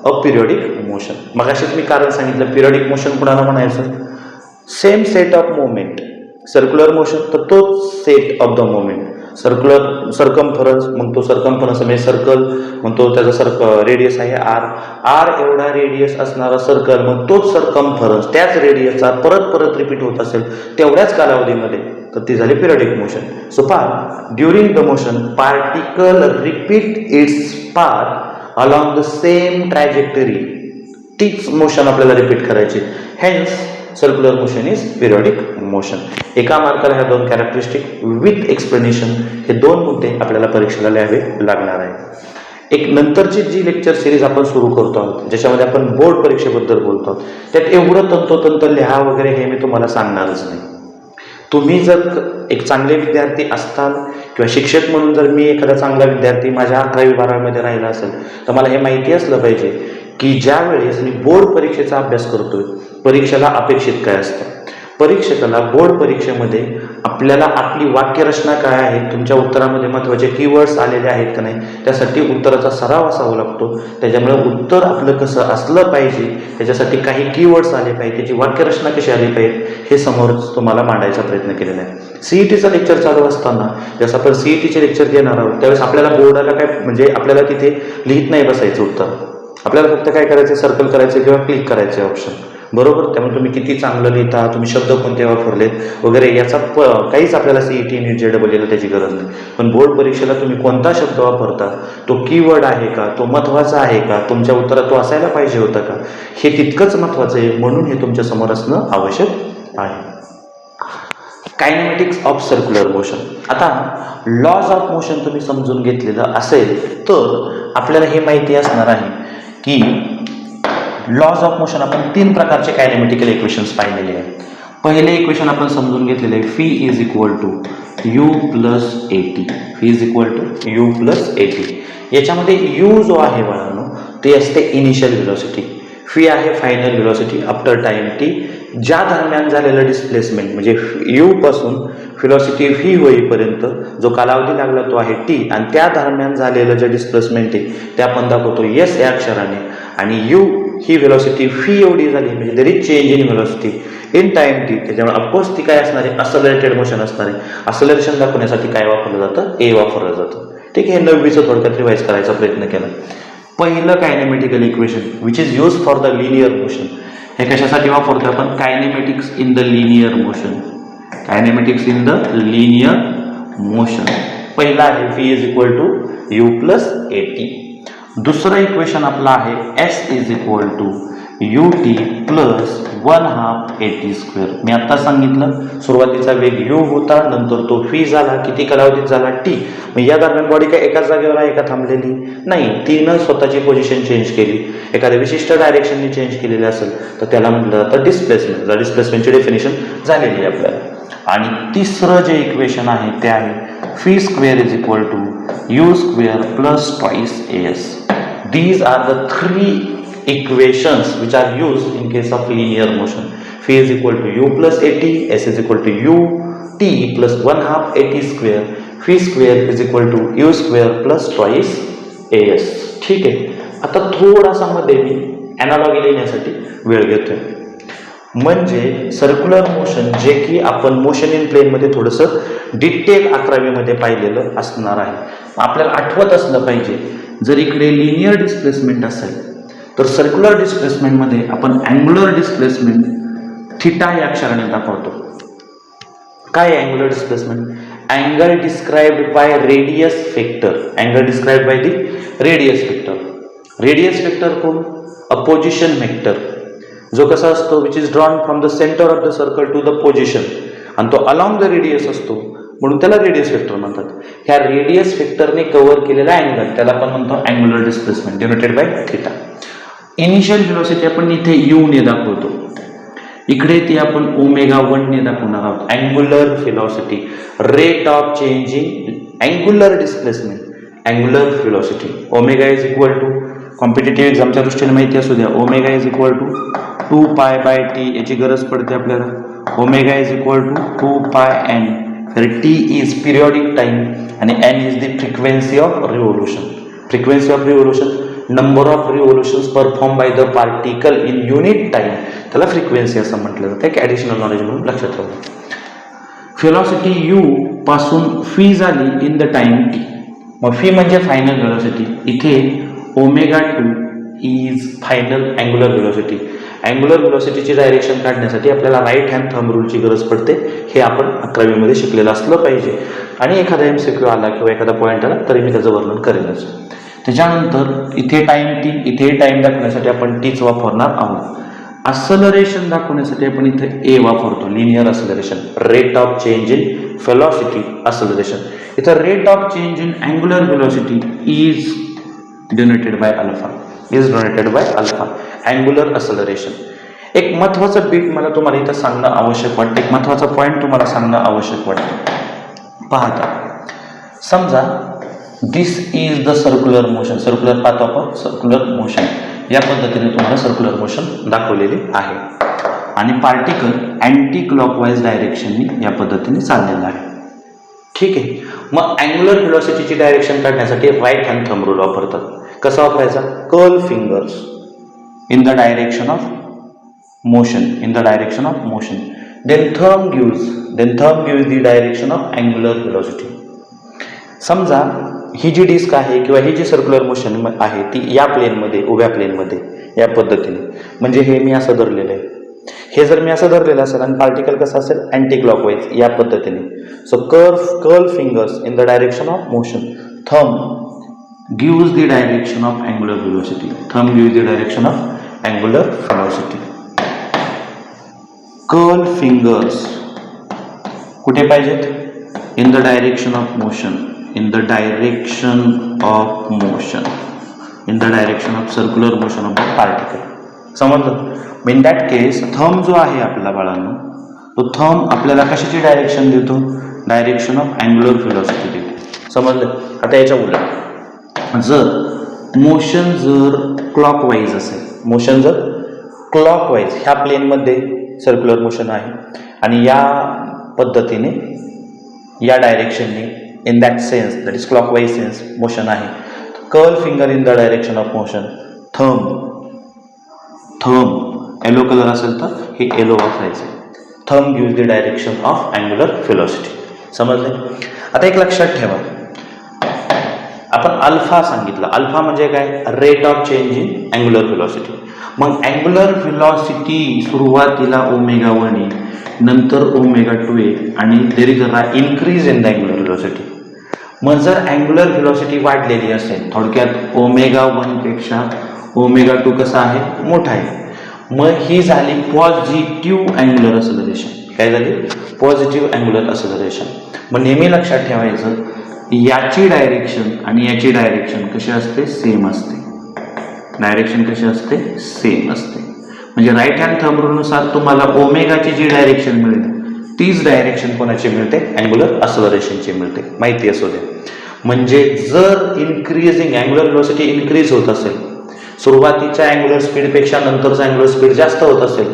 a periodic motion. मग अशीच मी कारण सांगितलं, periodic motion कुणाला म्हणायचं? Same set of moment. Circular motion तर तोच set of the moment. Circular circumference, मग तो सरकमफरन्स म्हणजे सर्कल, मग तो त्याचा रेडियस आहे आर एवढा रेडियस असणारा सर्कल, मग तोच सरकमफरन्स त्याच रेडियसचा परत परत रिपीट होत असेल तेवढ्याच कालावधीमध्ये, तर ती झाली पिरियडिक मोशन. सो पहा, during the motion particle repeat its path along the same trajectory. तीच मोशन आपल्याला रिपीट करायची. Hence circular motion is periodic motion. एका मार्काला ह्या 2 कॅरेक्टरिस्टिक विथ एक्सप्लेनेशन हे 2 मुद्दे आपल्याला परीक्षेला लिहावे लागणार आहे. एक नंतरची जी लेक्चर सिरीज आपण सुरू करतो आहोत ज्याच्यामध्ये आपण बोर्ड परीक्षेबद्दल बोलतो आहोत, त्यात एवढं तंतोतंत लिहा वगैरे हे मी तुम्हाला सांगणारच नाही. तुम्ही जर एक चांगले विद्यार्थी असताल किंवा शिक्षक म्हणून जर मी एखादा चांगला विद्यार्थी माझ्या 11वी-12वीमध्ये राहिला असेल तर मला हे माहिती असलं पाहिजे की ज्या वेळेस मी बोर्ड परीक्षेचा अभ्यास करतोय, परीक्षेला अपेक्षित काय असतं. परीक्षकाला बोर्ड परीक्षेमध्ये आपल्याला आपली वाक्यरचना काय आहे, तुमच्या उत्तरामध्ये महत्त्वाचे कीवर्ड्स आलेले आहेत का नाही, त्यासाठी उत्तराचा सराव असावा लागतो. त्याच्यामुळे उत्तर आपलं कसं असलं पाहिजे, त्याच्यासाठी काही कीवर्ड्स आले पाहिजे, त्याची वाक्यरचना कशी आली पाहिजे, हे समोर तुम्हाला मांडायचा प्रयत्न केलेला आहे. सीईटीचं लेक्चर चालू असताना जसं आपण सीईटीचे लेक्चर घेणार आहोत त्यावेळेस आपल्याला बोर्डाला काय म्हणजे आपल्याला तिथे लिहित नाही बसायचं उत्तर. आपल्याला फक्त काय करायचं, सर्कल करायचं किंवा क्लिक करायचे ऑप्शन, बरोबर. त्यामुळे तुम्ही किती चांगलं लिहिता, तुम्ही शब्द कोणते वापरलेत वगैरे याचा काहीच आपल्याला सीईटी नीट JEE त्याची गरज नाही. पण बोर्ड परीक्षेला तुम्ही कोणता शब्द वापरता, तो कीवर्ड आहे का, तो महत्त्वाचा आहे का, तुमच्या उत्तरात तो असायला पाहिजे होता का, हे तितकंच महत्त्वाचं आहे. म्हणून हे तुमच्या समोर असणं आवश्यक आहे. कायनेमॅटिक्स ऑफ सर्क्युलर मोशन. आता लॉज ऑफ मोशन तुम्ही समजून घेतलेलं असेल तर आपल्याला हे माहिती असणार आहे की लॉज ऑफ मोशन आपण 3 प्रकारचे कायनेमॅटिकल इक्वेशन्स पाहिलेले आहेत. पहिले इक्वेशन आपण समजून घेतलेले आहे, v is equal to u plus AT. V is equal to u plus AT. याच्यामध्ये यू जो आहे बाळांनो ते असते इनिशियल व्हेलॉसिटी, फी आहे final velocity after time t. ज्या दरम्यान झालेलं डिस्प्लेसमेंट म्हणजे यू पासून व्हेलॉसिटी व्ही होईपर्यंत जो कालावधी लागला तो आहे टी, आणि त्या दरम्यान झालेलं जे डिस्प्लेसमेंट आहे ते आपण दाखवतो एस या अक्षराने. आणि यू ही व्हेलॉसिटी व्ही एवढी झाली म्हणजे there is change in velocity in time T. त्याच्यामुळे ऑफकोर्स ती काय असणार आहे, असलरेटेड मोशन असणार आहे. असलरेशन दाखवण्यासाठी काय वापरलं जातं, ए वापरलं जातं. ठीक आहे, 9वीचं थोडक्यात रिवाईज करायचा प्रयत्न केला. पहिलं kinematical equation which is use for the linear motion. हे कशासाठी वापरतो आपण, kinematics in the linear motion. Kinematics in the linear motion. पहिला आहे v is equal to u plus AT. दुसरं इक्वेशन आपलं आहे S is equal to UT plus 1/2 AT square. मी आता सांगितलं सुरुवातीचा वेग यू होता, नंतर तो फी झाला, किती कालावधीत झाला टी. मग या दरम्यान बॉडी काय एकाच जागेवर आहे का थांबलेली नाही, तिनं स्वतःची पोझिशन चेंज केली, एखाद्या विशिष्ट डायरेक्शनने चेंज केलेली असेल तर त्याला म्हटलं जातं डिस्प्लेसमेंट. डिस्प्लेसमेंटची डेफिनेशन झालेली आहे आपल्याला. आणि तिसरं जे इक्वेशन आहे ते आहे v square is equal to u square plus twice AS. These are the 3 equations which are used in case of linear motion. Phi is equal to u plus AT, S is equal to ut plus 1/2 AT square. V square is equal to u square plus twice AS. ठीक आहे. आता थोडासा मध्ये मी ॲनालॉगी लिहिण्यासाठी वेळ घेतोय. म्हणजे circular motion जे की आपण मोशन इन प्लेनमध्ये थोडंसं डिटेल 11वी मध्ये पाहिलेलं असणार आहे. आपल्याला आठवत असलं पाहिजे, जर इकडे लिनियर डिस्प्लेसमेंट असेल तर सर्क्युलर डिस्प्लेसमेंटमध्ये आपण अँग्युलर डिस्प्लेसमेंट थिटा या अक्षराने दाखवतो. काय angular displacement? Angle described by radius vector. Angle described by the radius vector. Radius vector कोण? अपोजिशन वेक्टर, जो कसा असतो, which is drawn from the centre of the circle to the position, आणि तो अलॉंग द रेडियस असतो, म्हणून त्याला radius vector म्हणतात. ह्या रेडियस वेक्टरने कव्हर केलेला अँगल त्याला आपण म्हणतो angular displacement denoted by theta. Initial velocity आपण इथे यू ने दाखवतो, इकडे ती आपण ω1 ने दाखवणार आहोत. Angular velocity, rate of changing angular displacement, angular velocity. Omega is equal to, competitive एक्झामच्या दृष्टीने माहिती असू द्या, omega is equal to 2π/t. याची गरज पडते आपल्याला. Omega is equal to 2πn, तर t इज पिरियॉडिक टाइम आणि n is the frequency of revolution. Frequency of revolution, number of revolutions perform by the particle in unit time, त्याला frequency असं म्हटलं जातं. एक ॲडिशनल नॉलेज म्हणून लक्षात ठेवा. व्हेलॉसिटी u पासून फी झाली इन द टाइम t. मग फी म्हणजे फायनल व्हेलॉसिटी. इथे ω2 is final angular velocity. Angular व्हेलॉसिटीची डायरेक्शन काढण्यासाठी आपल्याला राईट हँड थंब रूलची गरज पडते. हे आपण 11वी मध्ये शिकलेलं असलं पाहिजे. आणि एखादा MCQ आला किंवा एखादा पॉईंट आला तरी मी त्याचं वर्णन करेनच. त्याच्यानंतर इथे टाइम t, इथे टाइम दाखवण्यासाठी आपण टीच वापरणार आहोत. असलरेशन दाखवण्यासाठी आपण इथे ए वापरतो, linear acceleration, rate of change in velocity acceleration. इथं rate of change in angular velocity is denoted by alpha, is denoted by alpha. Angular acceleration. एक महत्वाचं बीट मला तुम्हाला इथं सांगणं आवश्यक वाटतं, एक महत्वाचा पॉईंट तुम्हाला सांगणं आवश्यक वाटतं. पाहता, समजा this is the circular motion, circular path of circular motion. या पद्धतीने तुम्हाला सर्क्युलर मोशन दाखवलेले आहे आणि पार्टिकल अँटी क्लॉकवाईज डायरेक्शननी या पद्धतीने चाललेला आहे. ठीक आहे. मग अँग्युलर व्हेलॉसिटीची डायरेक्शन काढण्यासाठी राईट हँड थंब रूल वापरतात. कसा वापरायचा? Curl fingers in the direction of motion, in the direction of motion. Then thumb gives the direction of angular velocity. समजा ही जी डिस्क आहे किंवा ही जी सर्क्युलर मोशन आहे ती या प्लेनमध्ये, उभ्या प्लेनमध्ये या पद्धतीने, म्हणजे हे मी असं धरलेलं आहे. हे जर मी असं धरलेलं असेल आणि पार्टिकल कसं असेल, अँटी क्लॉकवाईज या पद्धतीने. So curl fingers in the direction of motion. Thumb gives the direction of angular velocity. Thumb gives the direction of angular velocity. Curl fingers कुठे पाहिजेत? In the direction of motion, in the direction of motion, in the direction of circular motion of the particle. समजलं? In that case thumb जो आहे आपला बाळांनो, तो thumb आपल्याला कशाची डायरेक्शन देतो? डायरेक्शन ऑफ अँग्युलर व्हेलॉसिटी देतो. समजलं? आता याच्या उलट जर मोशन जर क्लॉकवाईज असेल, मोशन जर क्लॉकवाईज ह्या प्लेनमध्ये सर्क्युलर मोशन आहे आणि या पद्धतीने या डायरेक्शनने, in that sense, that is clockwise sense motion आहे. Curl finger in the direction of motion. Thumb yellow colour असेल तर हे येलो वापरायचे. Thumb gives the direction of angular velocity. समजले? आता एक लक्षात ठेवा, आपण अल्फा सांगितलं. अल्फा म्हणजे काय? Rate of change in angular velocity. मग अँग्युलर व्हेलॉसिटी सुरुवातीला ω1 आहे, नंतर ω2 आहे आणि there is a increase in the angular velocity. मग जर अँग्युलर व्हेलॉसिटी वाढलेली असेल, थोडक्यात ω1 पेक्षा ω2 कसा आहे? मोठा आहे. मग ही झाली पॉझिटिव्ह अँग्युलर असलरेशन. काय झाली? Positive angular acceleration. मग नेहमी लक्षात ठेवायचं, याची डायरेक्शन आणि याची डायरेक्शन कशी असते? सेम असते. डायरेक्शन कशी असते? सेम असते. म्हणजे राईट हँड थंब रूलनुसार तुम्हाला ओमेगाची जी डायरेक्शन मिळेल तीच डायरेक्शन कोणाची मिळते? अँग्युलर असलरेशनची मिळते. माहिती असू दे. म्हणजे जर इन्क्रीजिंग अँग्युलर व्हेलॉसिटी इन्क्रीज होत असेल, सुरुवातीच्या अँग्युलर स्पीडपेक्षा नंतरचा अँग्युलर स्पीड जास्त होत असेल,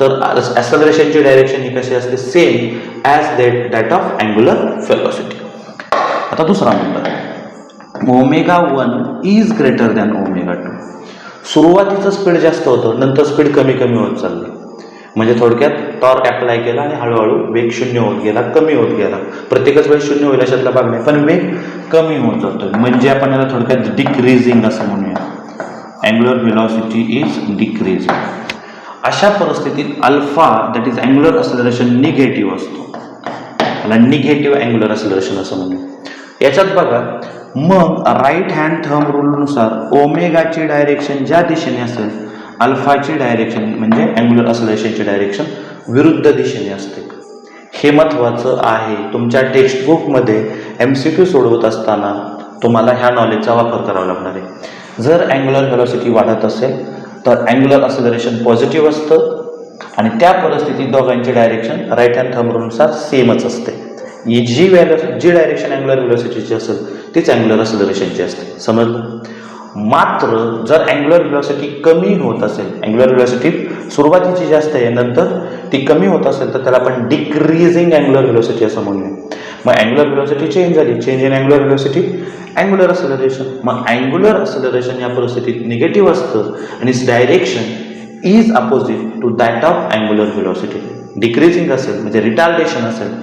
तर ॲक्सलरेशनची डायरेक्शन ही कशी असते? Same as that of angular velocity. आता दुसरा नंबर, ω1 इज ग्रेटर दॅन ω2. सुरुवातीचं स्पीड जास्त होतं, नंतर स्पीड कमी कमी होत चालली. म्हणजे थोडक्यात टॉर्क अप्लाय केला आणि हळूहळू वेग शून्य होत गेला, कमी होत गेला. प्रत्येकच वेळ शून्य होईल अशातला भाग नाही, पण वेग कमी होत जातो. म्हणजे आपण याला थोडक्यात डिक्रीजिंग असं म्हणूया. Angular velocity is decreasing. अशा परिस्थितीत alpha that is angular acceleration negative असतो. त्याला निगेटिव्ह अँग्युलर एक्सेलरेशन असं म्हणूया. याच्यात बघा, मग राईट हँड थंब रूलनुसार ओमेगाची डायरेक्शन ज्या दिशेने असेल, अल्फाची डायरेक्शन म्हणजे अँग्युलर एक्सेलरेशनची डायरेक्शन विरुद्ध दिशेने असते. हे महत्त्वाचं आहे. तुमच्या टेक्स्टबुकमध्ये MCQ सोडवत असताना तुम्हाला ह्या नॉलेजचा वापर करावा लागणार आहे. जर अँग्युलर व्हेलॉसिटी वाढत असेल तर अँग्युलर एक्सेलरेशन पॉझिटिव्ह असतं आणि त्या परिस्थितीत दोघांची डायरेक्शन राईट हँड थंब रूलनुसार सेमच असते. जी डायरेक्शन अँग्युलर व्हेलॉसिटीची असेल तीच अँग्युलर एक्सेलरेशनची असते. समजलं? मात्र जर अँग्युलर व्हेलॉसिटी कमी होत असेल, अँग्युलर व्हेलॉसिटी सुरुवातीची जास्त आहे, नंतर ती कमी होत असेल तर त्याला आपण डिक्रीजिंग अँग्युलर व्हेलॉसिटी असं म्हणूया. मग अँग्युलर व्हेलॉसिटी चेंज झाली, change in angular velocity angular acceleration. मग अँग्युलर एक्सेलरेशन या परिस्थितीत निगेटिव्ह असतं आणि its direction is opposite to that of angular velocity. Decreasing असेल म्हणजे रिटार्डेशन असेल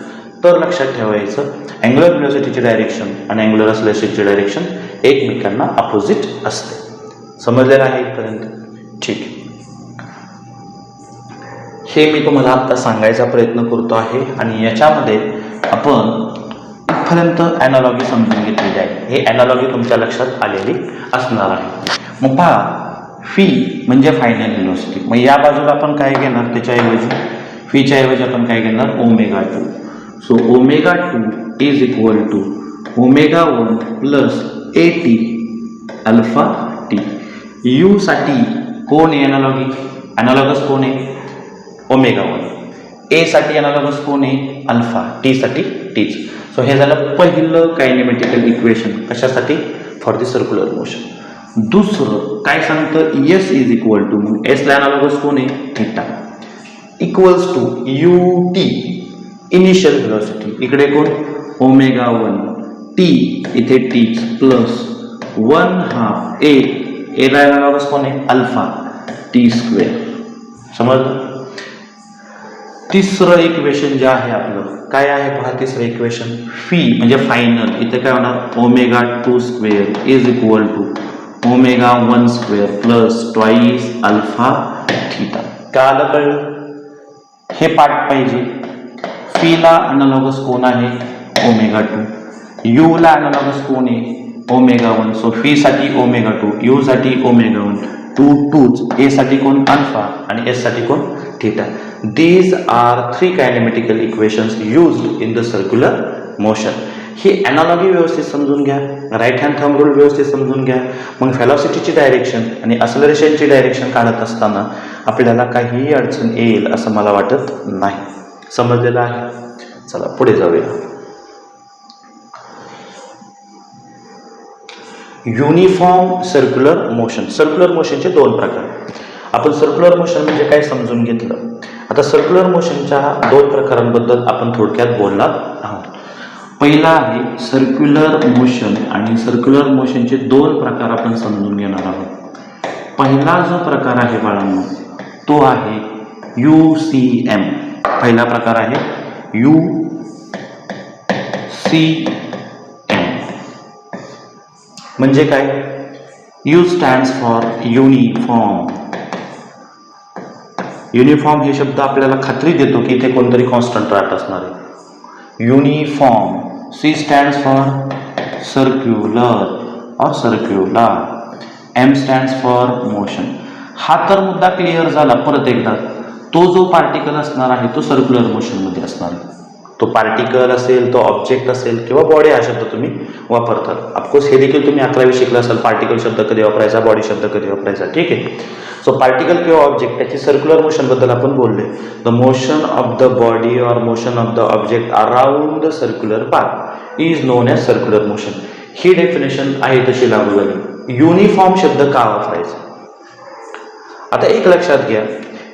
तर लक्षात ठेवायचं अँग्युलर व्हेलॉसिटीची डायरेक्शन आणि अँग्युलर एक्सेलरेशनची डायरेक्शन एकमेकांना अपोजिट असते. समजलेलं आहे इथपर्यंत? ठीक आहे. हे मी तुम्हाला आता सांगायचा प्रयत्न करतो आहे आणि याच्यामध्ये आपण इथपर्यंत ॲनालॉगी समजून घेतलेली आहे. हे ॲनालॉगी तुमच्या लक्षात आलेली असणार आहे. मग पहा, फी म्हणजे फायनल व्हेलॉसिटी. मग या बाजूला आपण काय घेणार, त्याच्याऐवजी फीच्या ऐवजी आपण काय घेणार, ω2. So ω2 is equal to ω1 plus AT alpha t. U साठी कोण आहे ॲनालॉगी, ॲनालॉगस कोण आहे, ω1. ए साठी ॲनालॉगस कोण आहे, अल्फा. टी साठी टीच. सो हे झालं पहिलं कायनेमॅटिकल इक्वेशन. कशासाठी, फॉर द सर्क्युलर मोशन. दुसरं काय सांगतं, एस इज इक्वल टू, मग एसला ॲनालॉगस कोण आहे, theta, equals to u t initial velocity. इकडे कोण, ω1 टी, इथे टीच, प्लस 1/2 एला ॲनालॉगस कोण आहे, अल्फा टी स्क्वेअर. समजलं? तिसरं इक्वेशन जे आहे आपलं काय आहे पहा, तिसरं इक्वेशन, फी म्हणजे फायनल. इथे काय होणार, ω2 square is equal to ω1 square plus twice alpha theta. कळलं? कळलं? हे पाठ पाहिजे. फीला ॲनालॉगस कोण आहे, ω2. यूला ॲनालॉगस कोण आहे, ω1. सो फी साठी ω2, यू साठी ω1, टूच. ए साठी कोण, अल्फा, आणि एस साठी कोण, theta. These are 3 kinematical equations used in the circular motion. ही ॲनालॉगी व्यवस्थित समजून घ्या, राईट हँड थंब रूल व्यवस्थित समजून घ्या. मग व्हेलॉसिटीची डायरेक्शन आणि एक्सेलरेशनची डायरेक्शन काढत असताना आपल्याला काहीही अडचण येईल असं मला वाटत नाही. समजलेलं आहे? चला पुढे जाऊया. Uniform circular motion. सर्क्युलर मोशनचे 2 प्रकार. आपण सर्क्युलर मोशन म्हणजे काय समजून घेतलं. आता सर्क्युलर मोशनच्या 2 प्रकारांबद्दल आपण थोडक्यात बोलणार आहोत. पहिला आहे सर्क्युलर मोशन आणि सर्क्युलर मोशनचे 2 प्रकार आपण समजून घेणार आहोत. पहिला जो प्रकार आहे बाळांनो तो आहे UCM. पहिला प्रकार आहे UCM. म्हणजे काय, U stands for uniform. Uniform हे शब्द आपल्याला खात्री देतो की इथे कोणतरी कॉन्स्टंट राहत असणार आहे. Uniform. C stands for circular और circular. M stands for motion. हा तर मुद्दा क्लिअर झाला. परत एकदा, तो जो पार्टिकल असणार आहे तो सर्क्युलर मोशनमध्ये असणार आहे. तो पार्टिकल असेल, तो ऑब्जेक्ट असेल किंवा बॉडी हा शब्द तुम्ही वापरतात. ऑफकोर्स हे देखील तुम्ही 11वी शिकला असाल, पार्टिकल शब्द कधी वापरायचा, बॉडी शब्द कधी वापरायचा. ठीक आहे. सो पार्टिकल किंवा ऑब्जेक्ट त्याची सर्क्युलर मोशनबद्दल आपण बोलले. The motion of the body or motion of the object around the circular path is known as circular motion. ही डेफिनेशन आहे तशी लागू झाली. युनिफॉर्म शब्द का वापरायचा, आता एक लक्षात घ्या.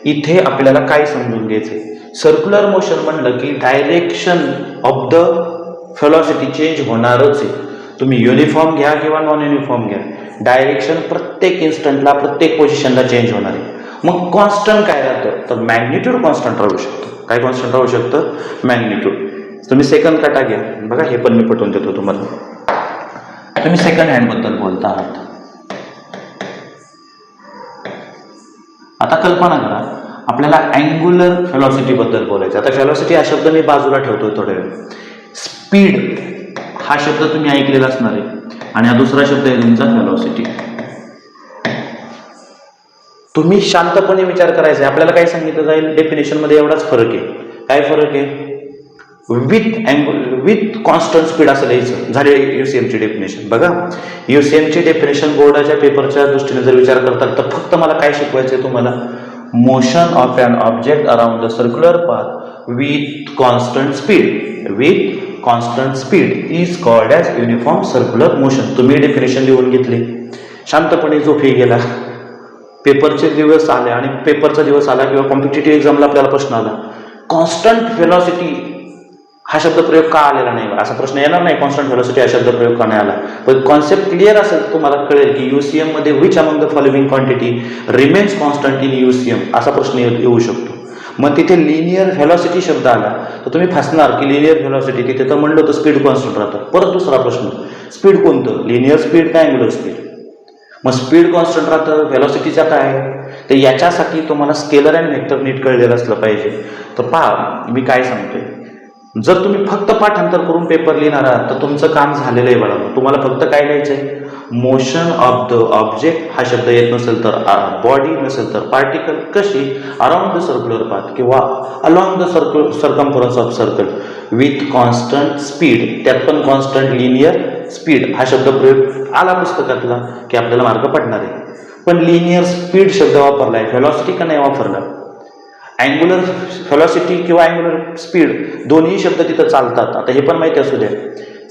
इथे आपल्याला काय समजून घ्यायचे, सर्क्युलर मोशन म्हणलं की direction of the velocity change होणारच आहे. तुम्ही युनिफॉर्म घ्या किंवा नॉन युनिफॉर्म घ्या, डायरेक्शन प्रत्येक इन्स्टंटला प्रत्येक पोझिशनला चेंज होणार आहे. मग कॉन्स्टंट काय राहतं, तर मॅग्निट्यूड कॉन्स्टंट राहू शकतं. काय कॉन्स्टंट राहू शकतं, मॅग्निट्यूड. तुम्ही सेकंड काटा घ्या, बघा हे पण मी पटवून देतो तुम्हाला. तुम्ही सेकंड हँड बद्दल बोलता आहात. आता कल्पना करा, आपल्याला अँग्युलर व्हेलॉसिटी बद्दल बोलायचं. आता व्हेलॉसिटी हा शब्द मी बाजूला ठेवतोय थोड्या वेळ. स्पीड हा शब्द तुम्ही ऐकलेला असणार आहे आणि हा दुसरा शब्द आहे तुमचा व्हेलॉसिटी. तुम्ही शांतपणे विचार करायचा आहे. आपल्याला काय सांगितलं जाईल, डेफिनेशन मध्ये एवढाच फरक आहे. काय फरक आहे, विथ कॉन्स्टंट स्पीड असं लिहायचं. झाले UCM ची डेफिनेशन. बघा UCM ची डेफिनेशन बोर्डाच्या पेपरच्या दृष्टीने जर विचार करताल तर फक्त मला काय शिकवायचं आहे तुम्हाला, motion of an object around the circular path with constant speed. With constant speed is called as uniform circular motion. तुम्ही डेफिनेशन लिहून घेतली, शांतपणे झोपी गेला. पेपरचे दिवस आले आणि पेपरचा दिवस आला किंवा कॉम्पिटिटिव्ह एक्झामला आपल्याला प्रश्न आला, कॉन्स्टंट व्हेलॉसिटी हा शब्द प्रयोग का आलेला नाही, असा प्रश्न येणार नाही. कॉन्स्टंट व्हेलॉसिटी हा शब्द प्रयोग का नाही आला. पण कॉन्सेप्ट क्लिअर असेल तुम्हाला कळेल की UCM मध्ये which among the following quantity remains constant in UCM असा प्रश्न येऊ शकतो. मग तिथे लिनियर व्हेलॉसिटी शब्द आला तर तुम्ही फसणार की लिनियर व्हेलॉसिटी, तिथे तर म्हणलं तर स्पीड कॉन्स्टंट राहतं. परत दुसरा प्रश्न, स्पीड कोणतं, लिनियर स्पीड का अँग्युलर स्पीड. मग स्पीड कॉन्स्टंट राहतं, व्हेलॉसिटीचा काय, तर याच्यासाठी तुम्हाला स्केलर अँड व्हेक्टर नीट कळलेलं असलं पाहिजे. तर पहा मी काय सांगतोय, जर तुम्ही फक्त पाठांतर करून पेपर लिहिणार आहात तर तुमचं काम झालेलं आहे बाळा. तुम्हाला फक्त काय लिहायचं आहे, मोशन ऑफ द ऑब्जेक्ट हा शब्द येत नसेल तर बॉडी, नसेल तर पार्टिकल कशी अराउंड द सर्क्युलर पाथ किंवा along the circumference of circle with constant speed. त्यात पण कॉन्स्टंट लिनियर स्पीड हा शब्द प्रयोग आला पुस्तकातला की आपल्याला मार्क पडणार आहे. पण लिनियर स्पीड शब्द वापरलाय, व्हेलॉसिटी का नाही वापरला. अँग्युलर व्हेलॉसिटी किंवा अँग्युलर स्पीड दोन्ही शब्द तिथं चालतात. आता हे पण माहिती असू द्या,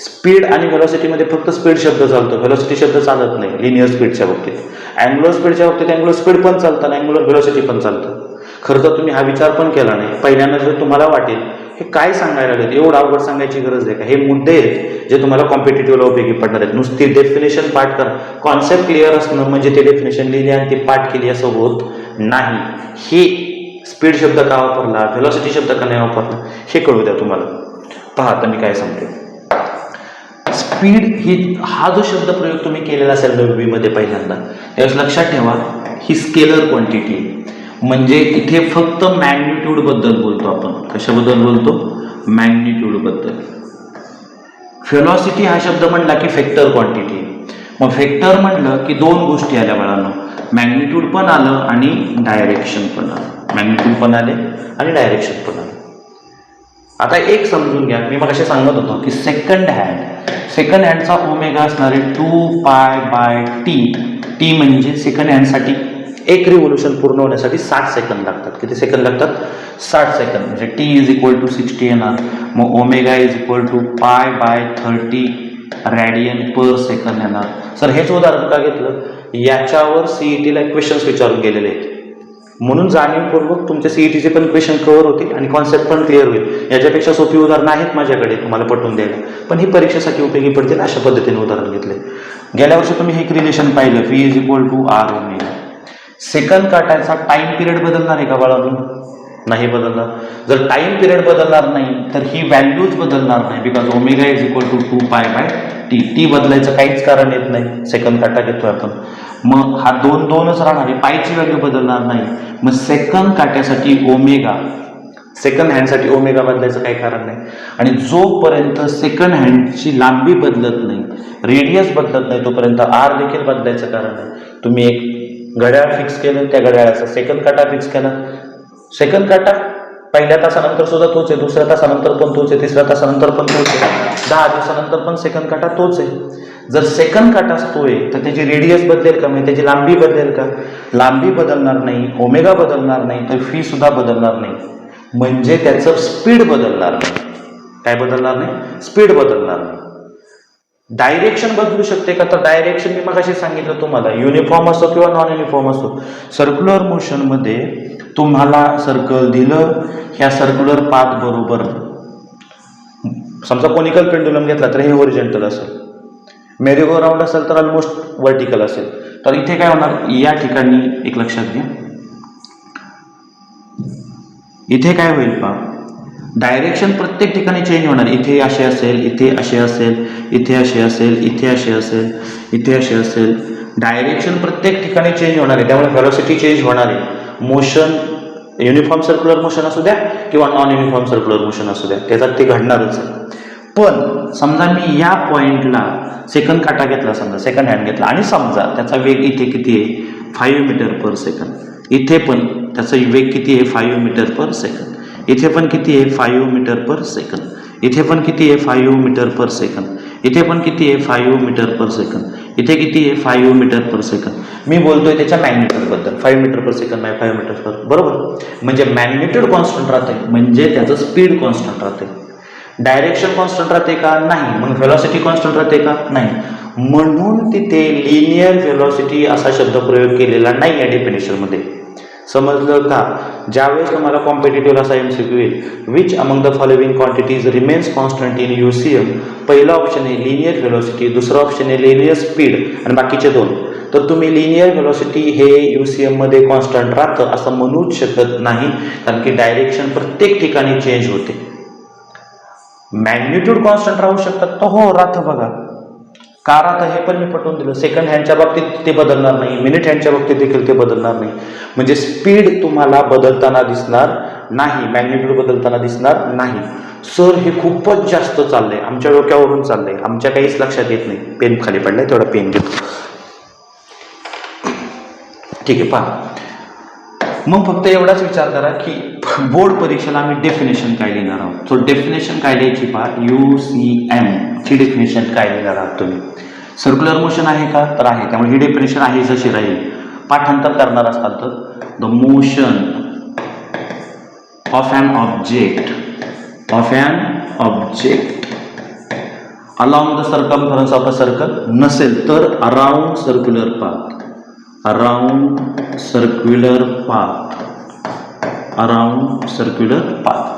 स्पीड आणि व्हेलॉसिटीमध्ये फक्त स्पीड शब्द चालतो, व्हेलॉसिटी शब्द चालत नाही लिनियर स्पीडच्या बाबतीत. अँग्युलर स्पीडच्या बाबतीत अँग्युलर स्पीड पण चालतं आणि अँग्युलर व्हेलॉसिटी पण चालतं. खरं तर तुम्ही हा विचार पण केला नाही. पहिल्यांदा जर तुम्हाला वाटेल हे काय सांगायला लागेल, एवढं अवघड सांगायची गरज आहे का, हे मुद्दे आहेत जे तुम्हाला कॉम्पिटिटिव्हला उपयोगी पडणार आहेत. नुसती डेफिनेशन पाठ करा, कॉन्सेप्ट क्लिअर असणं म्हणजे ते डेफिनेशन लिहिली आणि ती पाठ केली असं होत नाही. हे स्पीड शब्द का वापरला, व्हेलॉसिटी शब्द का नाही वापरला हे कळू द्या तुम्हाला. पहा आता मी काय सांगतो, स्पीड ही हा जो शब्द प्रयोग तुम्ही केलेला असेल 9वी मध्ये पहिल्यांदा, त्यावेळेस लक्षात ठेवा ही स्केलर क्वांटिटी, म्हणजे इथे फक्त मॅग्निट्यूड बद्दल बोलतो आपण. कशाबद्दल बोलतो, मॅग्निट्यूड बद्दल. व्हेलॉसिटी हा शब्द म्हणला की वेक्टर क्वांटिटी. मग वेक्टर म्हणलं की दोन गोष्टी आल्या बाळांनो, मॅग्निट्यूड पण आलं आणि डायरेक्शन पण आलं. मॅग्निट्यूड पण आले आणि डायरेक्शन पण आले. आता एक समजून घ्या, मी मग असे सांगत होतो की सेकंड हँडचा ओमेगा असणारे 2π/t. टी म्हणजे सेकंड हँडसाठी एक रिव्होल्यूशन पूर्ण होण्यासाठी 60 सेकंद लागतात. किती सेकंद लागतात, 60 सेकंद. म्हणजे t = 60 येणार. मग ओमेगा π/30 रॅडियन पर सेकंद येणार. सर हेच उदाहरण का घेतलं, याच्यावर CET-ला क्वेश्चन्स विचारून गेलेले आहेत, म्हणून जाणीवपूर्वक तुमच्या CET-चे पण क्वेश्चन कव्हर होतील आणि कॉन्सेप्ट पण क्लिअर होईल. याच्यापेक्षा सोपी उदाहरणं आहेत माझ्याकडे तुम्हाला पटवून द्यायला, पण ही परीक्षेसाठी उपयोगी पडतील अशा पद्धतीने उदाहरण घेतले. गेल्या वर्षी तुम्ही हे एक रिलेशन पाहिलं, V = R. सेकंद काटायचा टाइम पिरियड बदलणार आहे का बाळांनो, नाही बदलणार. जर टाइम पिरियड बदलणार नाही तर ही व्हॅल्यूज बदलणार नाही, बिकॉज ओमेगा = 2π/t. टी बदलायचं काहीच कारण येत नाही, सेकंद काटा घेतोय आपण. मग हा 2 राहणार आहे, पायची व्हॅल्यू बदलणार नाही. मग सेकंद काट्यासाठी ओमेगा, सेकंड हँडसाठी ओमेगा बदलायचं काही कारण नाही. आणि जोपर्यंत सेकंड हँडची लांबी बदलत नाही, रेडियस बदलत नाही, तोपर्यंत आर देखील बदलायचं कारण नाही. तुम्ही एक घड्याळ फिक्स केलं, त्या घड्याळाचा सेकंद काटा फिक्स केला, सेकंद काटा पहिल्या तासानंतर सुद्धा तोच आहे, दुसऱ्या तासानंतर पण तोच आहे, तिसऱ्या तासानंतर पण तोच आहे, 10 दिवसानंतर पण सेकंद काटा तोच आहे. जर सेकंद काटा असतोय तर त्याची रेडियस बदलेल का, म्हणजे त्याची लांबी बदलेल का, लांबी बदलणार नाही, ओमेगा बदलणार नाही, तर फी सुद्धा बदलणार नाही, म्हणजे त्याचं स्पीड बदलणार नाही. काय बदलणार नाही, स्पीड बदलणार नाही. डायरेक्शन बदलू शकते का, तर डायरेक्शन मी मगाशी सांगितलं तुम्हाला, युनिफॉर्म असो किंवा नॉन युनिफॉर्म असो, सर्क्युलर मोशन मध्ये तुम्हाला सर्कल दिलं, ह्या सर्क्युलर पाथ बरोबर समजा कोनिकल पेंडुलम घेतला तर हे होरिझॉन्टल असेल, मेरीगो राऊंड असेल तर ऑलमोस्ट व्हर्टिकल असेल. तर इथे काय होणार, या ठिकाणी एक लक्षात घ्या, इथे काय होईल पहा, डायरेक्शन प्रत्येक ठिकाणी चेंज होणार. इथे असे असेल, इथे असे असेल, इथे असे असेल, इथे असे असेल, इथे असे असेल. डायरेक्शन प्रत्येक ठिकाणी चेंज होणार आहे, त्यामुळे व्हेलॉसिटी चेंज होणार आहे. मोशन युनिफॉर्म सर्क्युलर मोशन असू द्या किंवा नॉन युनिफॉर्म सर्क्युलर मोशन असू द्या, त्याच्यात ते घडणारच आहे. पण समजा मी या पॉइंटला सेकंड काटा घेतला, समजा सेकंड हँड घेतला, आणि समजा त्याचा वेग इथे किती आहे, 5 मीटर पर सेकंड. इथे पण त्याचा वेग किती आहे, 5 मीटर पर सेकंड. इथे पण किती आहे, 5 मीटर पर सेकंड. इथे पण किती आहे, 5 मीटर पर सेकंड. इथे पण किती आहे, 5 मीटर पर सेकंड. इथे किती आहे, 5 मीटर पर सेकंड. मी बोलतोय त्याच्या मॅग्निट्यूडबद्दल. 5 मीटर पर सेकंड नाही, 5 मीटर पर, बरोबर. म्हणजे मॅग्निट्यूड कॉन्स्टंट राहते, म्हणजे त्याचं स्पीड कॉन्स्टंट राहते. डायरेक्शन कॉन्स्टंट राहते का, नाही. मग व्हेलॉसिटी कॉन्स्टंट राहते का, नाही. म्हणून तिथे लिनियर व्हेलॉसिटी असा शब्द प्रयोग केलेला नाही या डेफिनेशनमध्ये. समजलं का? ज्यावेळेस तुम्हाला कॉम्पिटेटिव्ह असा एमसीक्यू येईल, which among the following quantities remains constant in UCM, पहिला ऑप्शन आहे लिनियर व्हेलॉसिटी, दुसरा ऑप्शन आहे लिनियर स्पीड, आणि बाकीचे दोन. तर तुम्ही लिनियर व्हेलॉसिटी हे UCM मध्ये कॉन्स्टंट राहतं असं म्हणूच शकत नाही, कारण की डायरेक्शन प्रत्येक ठिकाणी चेंज होते. मॅग्निट्यूड कॉन्स्टंट राहू शकतात, तर हो राहतं बघा. का राहतं हे पण मी पटवून दिलं. सेकंड हँडच्या बाबतीत ते बदलणार नाही, मिनिट हँडच्या बाबतीत देखील ते बदलणार नाही. म्हणजे स्पीड तुम्हाला बदलताना दिसणार नाही, मॅग्निट्यूड बदलताना दिसणार नाही. सर हे खूपच जास्त चाललंय, आमच्या डोक्यावरून चाललंय, आमच्या काहीच लक्षात येत नाही. पेन खाली पडलाय, तेवढा पेन घेतो. ठीक आहे, पहा. मग फक्त एवढाच विचार करा की बोर्ड परीक्षेला आम्ही डेफिनेशन काय लिहिणार आहोत. सो डेफिनेशन काय लिहायची पहा, UCM ची डेफिनेशन काय लिहिणार आहात तुम्ही. सर्क्युलर मोशन आहे का, तर आहे, त्यामुळे ही डेफिनेशन आहे जशी राहील. पाठांतर करणार असताल तर the motion of an object along the circumference of a circle, नसेल तर around circular path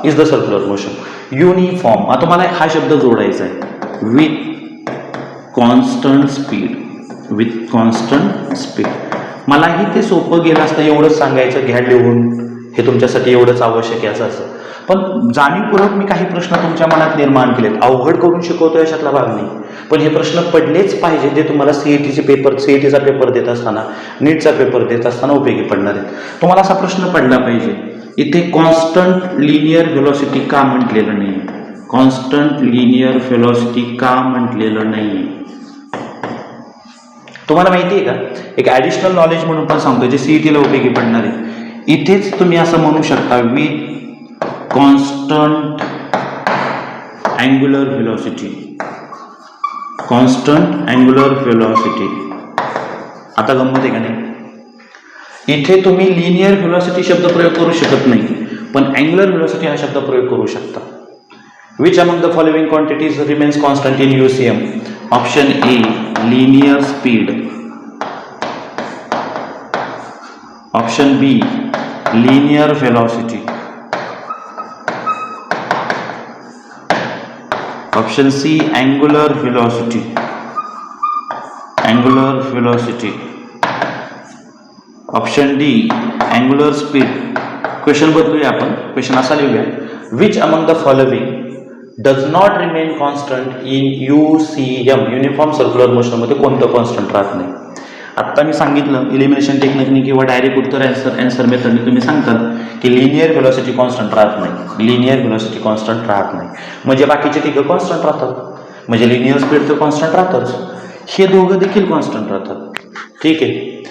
is the circular motion. Uniform, आता मला हा शब्द जोडायचा आहे, विथ कॉन्स्टंट स्पीड. मलाही ते सोपं गेलं असतं, एवढंच सांगायचं, घ्या लिहून, हे तुमच्यासाठी एवढंच आवश्यक आहे असं. पण जाणीवपूर्वक मी काही प्रश्न तुमच्या मनात निर्माण केलेत. अवघड करून शिकवतो याच्यातला भाग नाही, पण हे प्रश्न पडलेच पाहिजे, जे तुम्हाला सीईटीचा पेपर देत असताना, नीटचा पेपर देत असताना उपयोगी पडणार आहेत. तुम्हाला असा प्रश्न पडला पाहिजे, इथे कॉन्स्टंट लिनियर व्हेलॉसिटी का म्हटलेलं नाही, कॉन्स्टंट लिनियर व्हेलॉसिटी का म्हटलेलं नाही. तुम्हाला माहिती आहे का, एक ॲडिशनल नॉलेज म्हणून पण सांगतो, जे सीईटीला उपयोगी पडणार आहे. इथेच तुम्ही असं म्हणू शकता, विथ कॉन्स्टंट अँग्युलर व्हेलॉसिटी. आता गंमत आहे का नाही, इथे तुम्ही लिनियर व्हेलॉसिटी शब्द प्रयोग करू शकत नाही, पण अँग्युलर व्हेलॉसिटी हा शब्द प्रयोग करू शकता. Which among the following quantities remains constant in UCM. Option A linear speed, option B linear velocity, option C angular velocity, option D angular speed. Question बदलूया आपण, क्वेश्चन असा लिहूया, which among the following does not remain constant in UCM, uniform circular motion मध्ये कोणतं constant राहत नाही. आत्ता मी सांगितलं, इलिमिनेशन टेक्निकनी किंवा डायरेक्ट उत्तर आन्सर मेथडने तुम्ही सांगतात की लिनियर व्हेलॉसिटी कॉन्स्टंट राहत नाही, म्हणजे बाकीचे तिघं कॉन्स्टंट राहतात, म्हणजे लिनियर स्पीड तर कॉन्स्टंट राहतच, हे दोघं देखील कॉन्स्टंट राहतात. ठीक आहे.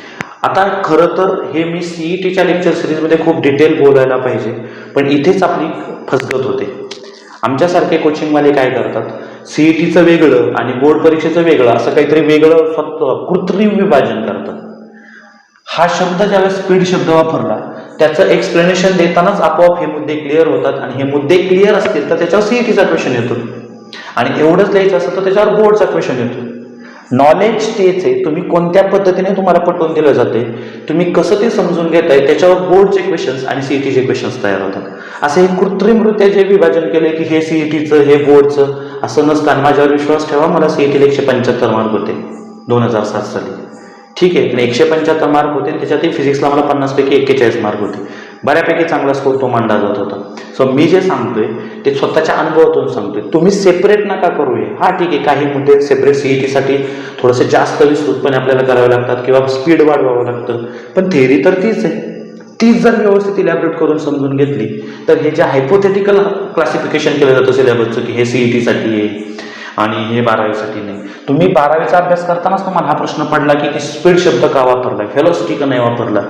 आता खरं तर हे मी सीईटीच्या लेक्चर सिरीजमध्ये खूप डिटेल बोलायला पाहिजे, पण इथेच आपली फसगत होते. आमच्यासारखे कोचिंगवाले काय करतात, सीईटीचं वेगळं आणि बोर्ड परीक्षेचं वेगळं असं काहीतरी वेगळं फक्त कृत्रिम विभाजन करतात. हा शब्द ज्यावेळेस स्पीड शब्द वापरला, त्याचं एक्सप्लेनेशन देतानाच आपोआप हे मुद्दे क्लिअर होतात, आणि हे मुद्दे क्लिअर असतील तर त्याच्यावर सीईटीचा क्वेश्चन येतो, आणि एवढंच लिहायचं असतं तर त्याच्यावर बोर्डचा क्वेश्चन येतो. नॉलेज तेच आहे, तुम्ही कोणत्या पद्धतीने तुम्हाला पटवून दिलं जाते, तुम्ही कसं ते समजून घेताय, त्याच्यावर बोर्डचे क्वेश्चन्स आणि सीईटीचे क्वेश्चन्स तयार होतात. असं हे कृत्रिमरित्या जे विभाजन केले की हे सीईटीचं हे बोर्डचं असं नसताना माझ्यावर विश्वास ठेवा, मला सीईटीला 175 मार्क होते 2007 साली. ठीक आहे, आणि 175 मार्क होते, त्याच्यातही फिजिक्सला मला 50 पैकी 41 मार्क होते. बऱ्यापैकी चांगला स्कोर तो मांडला जात होता. सो मी जे सांगतोय ते स्वतःच्या अनुभवातून सांगतोय. तुम्ही सेपरेट नका करूया. हा ठीक आहे, काही मुद्दे सेपरेट सीईटीसाठी थोडंसं जास्त विस्तृतपणे आपल्याला करावे लागतात किंवा स्पीड वाढवावं लागतं, पण थेअरी तर तीच आहे. तीच जर व्यवस्थित इलॅबरेट करून समजून घेतली तर हे जे हायपोथेटिकल क्लासिफिकेशन केलं जातं सिलेबसचं की हे सीईटीसाठी आहे आणि हे 12वीसाठी नाही, तुम्ही 12वीचा अभ्यास करतानाच तुम्हाला हा प्रश्न पडला की स्पीड शब्द का वापरला, व्हेलॉसिटी का नाही वापरला,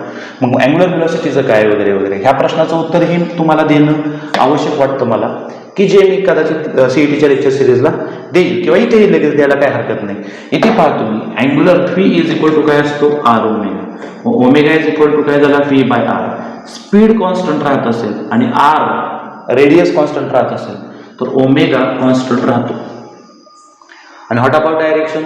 मग अँग्युलर व्हेलॉसिटीचं काय वगैरे वगैरे, ह्या प्रश्नाचं उत्तरही तुम्हाला देणं आवश्यक वाटतं मला, की जे मी कदाचित सीईटीच्या लेक्चर सिरीजला देईल किंवा इथेही लगेच द्यायला काही हरकत नाही. इथे पहा तुम्ही, angular v is equal to काय असतो, r omega. Omega is equal to काय झाला, v by r. Speed constant राहत असेल आणि आर रेडियस कॉन्स्टंट राहत असेल तर ओमेगा कॉन्स्टंट राहतो. आणि व्हॉट अबाउट डायरेक्शन,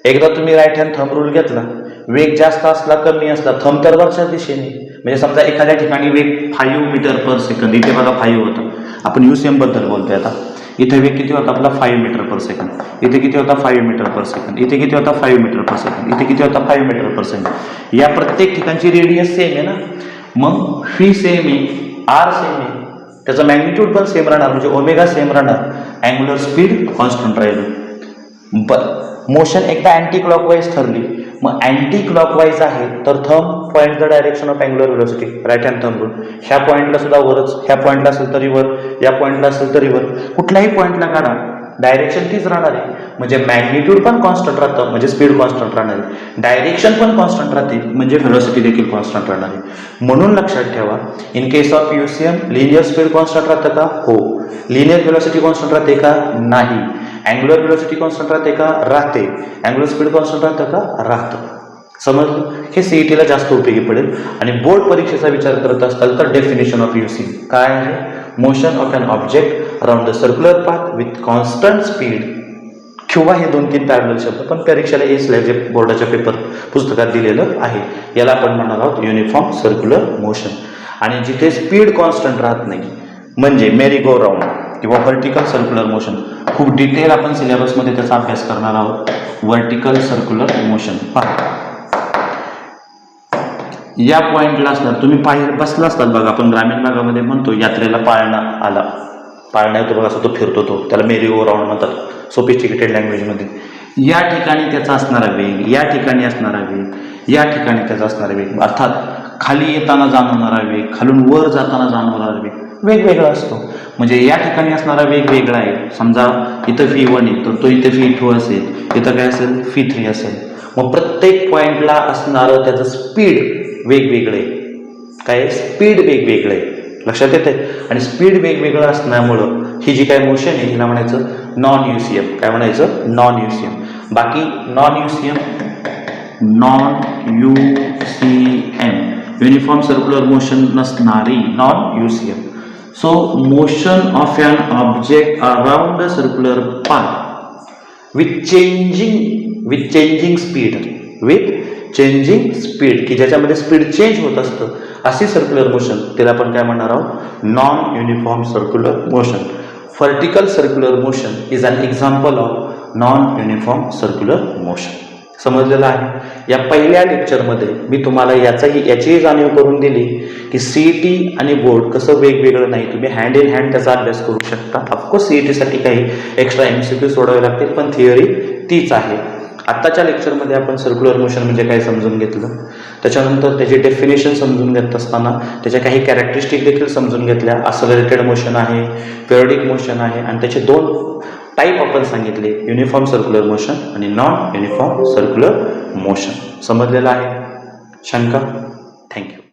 एकदा तुम्ही राईट हँड थंब रूल घेतला, वेग जास्त असला कमी असला थंब तर वरच्या दिशेने, म्हणजे समजा एखाद्या ठिकाणी वेग 5 मीटर पर सेकंद, इथे बघा 5 होतं, आपण युसीएम बद्दल बोलतोय आता, इथे वेग किती होता आपला 5 मीटर पर सेकंड, इथे किती होता 5 मीटर पर सेकंड, इथे किती होता 5 मीटर पर सेकंड, इथे किती होता 5 मीटर पर सेकंड. या प्रत्येक ठिकाणची रेडियस सेम आहे ना, मग फी सेम आहे, आर सेम आहे, त्याचा मॅग्निट्यूड पण सेम राहणार, म्हणजे ओमेगा सेम राहणार, अँग्युलर स्पीड कॉन्स्टंट राहील. मोशन एकदा अँटी क्लॉकवाईज ठरली, मग अँटी क्लॉकवाईज आहे तर thumb point the direction of angular velocity, right hand thumb rule. ह्या पॉईंटला सुद्धा वरच, ह्या पॉईंटला असेल तरी वर, या पॉईंटला असेल तरी वर, कुठल्याही पॉईंटला काढा डायरेक्शन तीच राहणार आहे, म्हणजे मॅग्निट्यूड पण कॉन्स्टंट राहतं, म्हणजे स्पीड कॉन्स्टंट राहणार आहे, डायरेक्शन पण कॉन्स्टंट राहते, म्हणजे व्हेलॉसिटी देखील कॉन्स्टंट राहणार आहे. म्हणून लक्षात ठेवा, in case of UCM linear speed constant राहतं का, हो. लिनियर व्हेलॉसिटी कॉन्स्टंट राहते का, नाही. अँग्युलर व्हेलॉसिटी कॉन्स्टंट राहते का, राहते. अँग्युलर स्पीड कॉन्स्टंट राहतं का, राहतं. समजलं, हे सीईटीला जास्त उपयोगी पडेल. आणि बोर्ड परीक्षेचा विचार करत असाल तर डेफिनेशन ऑफ युसीएम काय आहे, motion of an object around the circular path with constant speed, किंवा हे 2-3 पॅरलल शब्द पण परीक्षेला येईल, जे बोर्डाच्या पेपर पुस्तकात दिलेलं आहे, याला आपण म्हणणार आहोत युनिफॉर्म सर्क्युलर मोशन. आणि जिथे स्पीड कॉन्स्टंट राहत नाही, म्हणजे मेरी गो राऊंड किंवा व्हर्टिकल सर्क्युलर मोशन, खूप डिटेल आपण सिलेबसमध्ये त्याचा अभ्यास करणार आहोत. व्हर्टिकल सर्क्युलर मोशन पहा, या पॉईंटला असणार, तुम्ही पायऱ्या बसला असतात बघा, आपण ग्रामीण भागामध्ये म्हणतो यात्रेला पाळणा आला, पाळणा येतो बघा, असं तो फिरतो, तो त्याला मेरी गो राऊंड म्हणतात सोफिस्टिकेटेड लँग्वेजमध्ये. या ठिकाणी त्याचा असणारा वेग, या ठिकाणी असणारा वेग, या ठिकाणी त्याचा असणारा वेग, अर्थात खाली येताना जाणवणारा वेग, खालून वर जाताना जाणवणारा वेग वेगवेगळा असतो. म्हणजे या ठिकाणी असणारा वेग वेगळा आहे. समजा इथं फी 1 आहे तर तो इथे फी 2 असेल, इथं काय असेल फी 3 असेल. मग प्रत्येक पॉईंटला असणारं त्याचं स्पीड वेगवेगळं आहे. काय स्पीड वेगवेगळं आहे, लक्षात येते. आणि स्पीड वेगवेगळं असल्यामुळं ही जी काय मोशन आहे हिला म्हणायचं नॉन युसीएम. काय म्हणायचं, नॉन युसीएम. बाकी non UCM, non UCM uniform circular motion नसणारी non UCM. So motion of an object around the circular path with changing speed, की ज्याच्यामध्ये स्पीड चेंज होत असतं, अशी सर्क्युलर मोशन, त्याला आपण काय म्हणणार आहोत, non uniform circular motion. Vertical circular motion is an example of non uniform circular motion. समजलेलं आहे. या पहिल्या लेक्चरमध्ये मी तुम्हाला याचीही जाणीव करून दिली की सीईटी आणि बोर्ड कसं वेगवेगळं नाही, तुम्ही हँड इन हँड त्याचा अभ्यास करू शकता. ऑफकोर्स सीईटीसाठी काही एक्स्ट्रा MCQ सोडावे लागतील, पण थिअरी तीच आहे. आत्ताच्या लेक्चरमध्ये आपण सर्क्युलर मोशन म्हणजे काय समजून घेतलं, त्याच्यानंतर त्याची डेफिनेशन समजून घेत असताना त्याच्या काही कॅरेक्टरिस्टिक देखील समजून घेतल्या. असलरेटेड मोशन आहे, पिरियडिक मोशन आहे, आणि त्याचे 2 टाईप आपण सांगितले, युनिफॉर्म सर्क्युलर मोशन आणि नॉन युनिफॉर्म सर्क्युलर मोशन. समजलेलं आहे. शंका? थँक्यू.